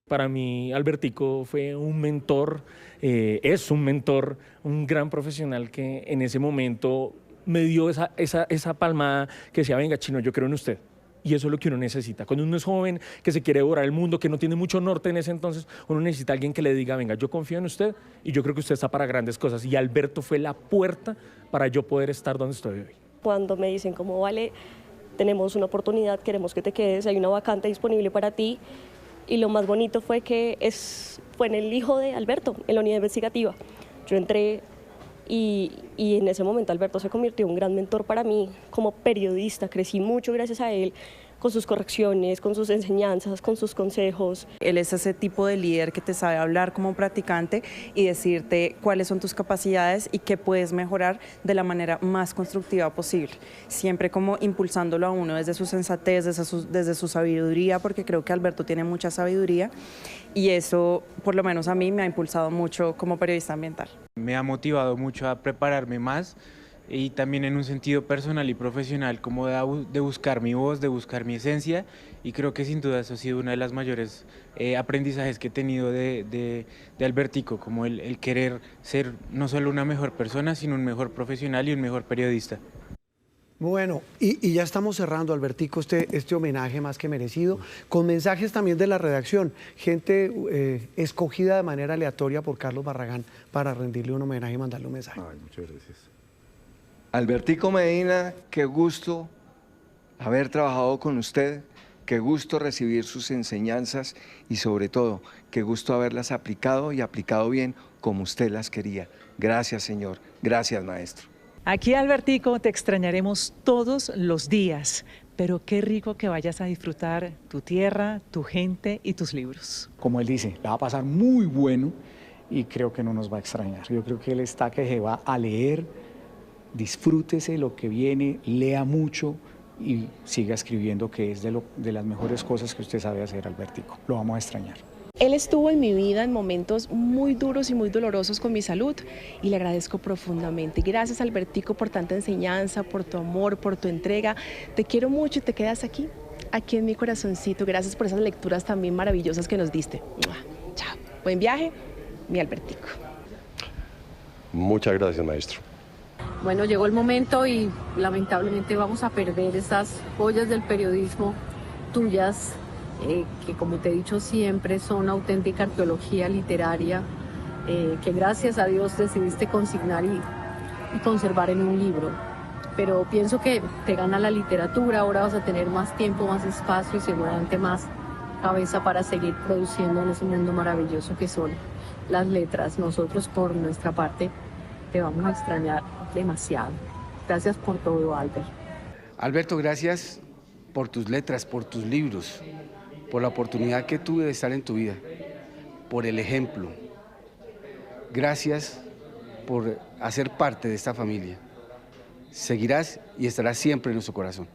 [SPEAKER 3] Para mí, Albertico fue un mentor, es un mentor, un gran profesional que en ese momento me dio esa palmada que decía, venga, Chino, yo creo en usted. Y eso es lo que uno necesita. Cuando uno es joven, que se quiere devorar el mundo, que no tiene mucho norte en ese entonces, uno necesita a alguien que le diga, venga, yo confío en usted y yo creo que usted está para grandes cosas. Y Alberto fue la puerta para yo poder estar donde estoy hoy.
[SPEAKER 6] Cuando me dicen, como vale, tenemos una oportunidad, queremos que te quedes, hay una vacante disponible para ti. Y lo más bonito fue que fue en el hijo de Alberto, en la unidad investigativa. Yo entré y en ese momento Alberto se convirtió en un gran mentor para mí como periodista. Crecí mucho gracias a él, con sus correcciones, con sus enseñanzas, con sus consejos.
[SPEAKER 8] Él es ese tipo de líder que te sabe hablar como practicante y decirte cuáles son tus capacidades y qué puedes mejorar de la manera más constructiva posible. Siempre como impulsándolo a uno desde su sensatez, desde su sabiduría, porque creo que Alberto tiene mucha sabiduría y eso, por lo menos a mí, me ha impulsado mucho como periodista ambiental.
[SPEAKER 22] Me ha motivado mucho a prepararme más y también en un sentido personal y profesional, como de buscar mi voz, de buscar mi esencia, y creo que sin duda eso ha sido uno de los mayores aprendizajes que he tenido de Albertico, como el querer ser no solo una mejor persona, sino un mejor profesional y un mejor periodista.
[SPEAKER 1] Bueno, y ya estamos cerrando, Albertico, este homenaje más que merecido, con mensajes también de la redacción, gente escogida de manera aleatoria por Carlos Barragán para rendirle un homenaje y mandarle un mensaje.
[SPEAKER 2] Ay, muchas gracias.
[SPEAKER 23] Albertico Medina, qué gusto haber trabajado con usted, qué gusto recibir sus enseñanzas y sobre todo, qué gusto haberlas aplicado y aplicado bien como usted las quería. Gracias, señor. Gracias, maestro.
[SPEAKER 7] Aquí, Albertico, te extrañaremos todos los días, pero qué rico que vayas a disfrutar tu tierra, tu gente y tus libros.
[SPEAKER 24] Como él dice, la va a pasar muy bueno y creo que no nos va a extrañar. Yo creo que él está que se va a leer, disfrútese lo que viene, lea mucho y siga escribiendo, que es de las mejores cosas que usted sabe hacer, Albertico. Lo vamos a extrañar.
[SPEAKER 25] Él estuvo en mi vida en momentos muy duros y muy dolorosos con mi salud y le agradezco profundamente. Gracias, Albertico, por tanta enseñanza, por tu amor, por tu entrega. Te quiero mucho y te quedas aquí en mi corazoncito. Gracias por esas lecturas también maravillosas que nos diste. Chao. Buen viaje, mi Albertico.
[SPEAKER 28] Muchas gracias, maestro.
[SPEAKER 26] Bueno, llegó el momento y lamentablemente vamos a perder esas joyas del periodismo tuyas, que como te he dicho siempre son auténtica arqueología literaria, que gracias a Dios decidiste consignar y conservar en un libro. Pero pienso que te gana la literatura, ahora vas a tener más tiempo, más espacio y seguramente más cabeza para seguir produciendo en ese mundo maravilloso que son las letras. Nosotros por nuestra parte te vamos a extrañar demasiado. Gracias por todo, Albert.
[SPEAKER 27] Alberto, gracias por tus letras, por tus libros, por la oportunidad que tuve de estar en tu vida, por el ejemplo. Gracias por hacer parte de esta familia. Seguirás y estarás siempre en nuestro corazón.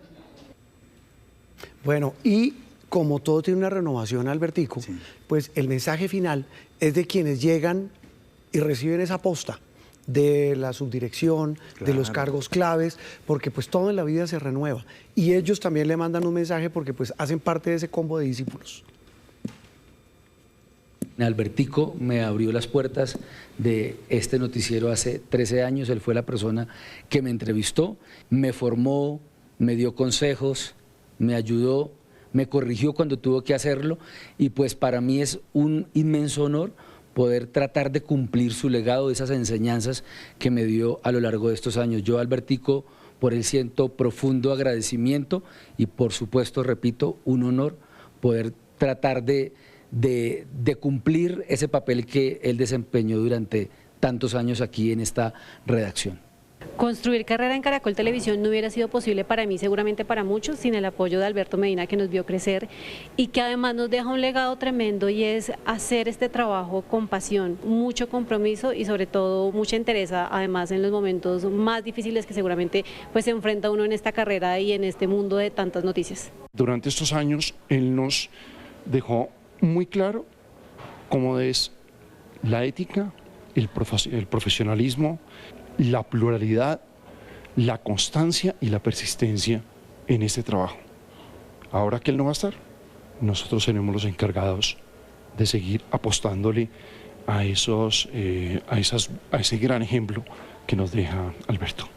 [SPEAKER 1] Bueno, y como todo tiene una renovación, Albertico, pues el mensaje final es de quienes llegan y reciben esa posta de la subdirección, de los cargos claves, porque pues todo en la vida se renueva. Y ellos también le mandan un mensaje porque pues hacen parte de ese combo de discípulos.
[SPEAKER 4] Albertico me abrió las puertas de este noticiero hace 13 años, él fue la persona que me entrevistó, me formó, me dio consejos, me ayudó, me corrigió cuando tuvo que hacerlo y pues para mí es un inmenso honor poder tratar de cumplir su legado, esas enseñanzas que me dio a lo largo de estos años. Yo, Albertico, por él siento profundo agradecimiento y por supuesto, repito, un honor poder tratar de cumplir ese papel que él desempeñó durante tantos años aquí en esta redacción.
[SPEAKER 26] Construir carrera en Caracol Televisión no hubiera sido posible para mí, seguramente para muchos, sin el apoyo de Alberto Medina, que nos vio crecer y que además nos deja un legado tremendo, y es hacer este trabajo con pasión, mucho compromiso y sobre todo mucha entereza, además en los momentos más difíciles que seguramente pues se enfrenta uno en esta carrera y en este mundo de tantas noticias.
[SPEAKER 5] Durante estos años él nos dejó muy claro cómo es la ética, el profesionalismo, la pluralidad, la constancia y la persistencia en este trabajo. Ahora que él no va a estar, nosotros seremos los encargados de seguir apostándole a ese gran ejemplo que nos deja Alberto.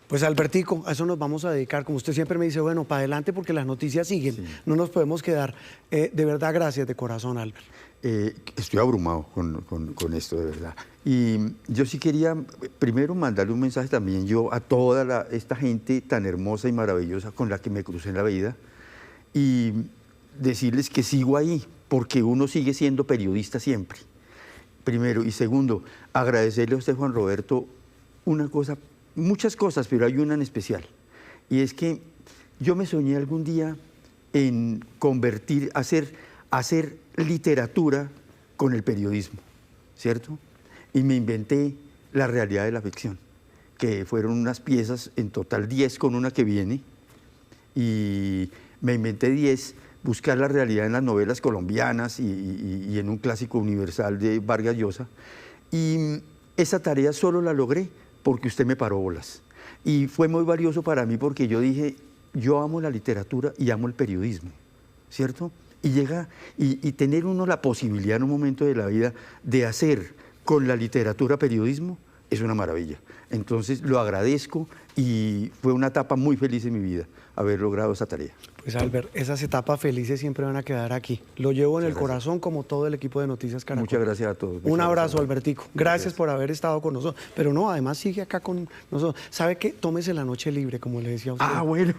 [SPEAKER 1] Pues Albertico, a eso nos vamos a dedicar. Como usted siempre me dice, bueno, para adelante porque las noticias siguen, no nos podemos quedar. De verdad, gracias de corazón, Albert.
[SPEAKER 2] Estoy abrumado con esto, de verdad. Y yo sí quería primero mandarle un mensaje también yo a toda esta gente tan hermosa y maravillosa con la que me crucé en la vida y decirles que sigo ahí, porque uno sigue siendo periodista siempre, primero. Y segundo, agradecerle a usted, Juan Roberto, una cosa, muchas cosas, pero hay una en especial. Y es que yo me soñé algún día en hacer literatura con el periodismo, ¿cierto? Y me inventé La realidad de la ficción, que fueron unas piezas, en total 10 con una que viene, y me inventé 10, buscar la realidad en las novelas colombianas y en un clásico universal de Vargas Llosa, y esa tarea solo la logré porque usted me paró bolas. Y fue muy valioso para mí porque yo dije, yo amo la literatura y amo el periodismo, ¿cierto? Y tener uno la posibilidad en un momento de la vida de hacer con la literatura periodismo es una maravilla. Entonces lo agradezco y fue una etapa muy feliz en mi vida haber logrado esa tarea.
[SPEAKER 1] Pues Albert, esas etapas felices siempre van a quedar aquí. Lo llevo en el corazón como todo el equipo de Noticias Caracol.
[SPEAKER 2] Muchas gracias a todos.
[SPEAKER 1] Un abrazo, Albertico. Gracias por haber estado con nosotros. Pero no, además sigue acá con nosotros. ¿Sabe qué? Tómese la noche libre, como le decía a usted.
[SPEAKER 2] Ah, bueno.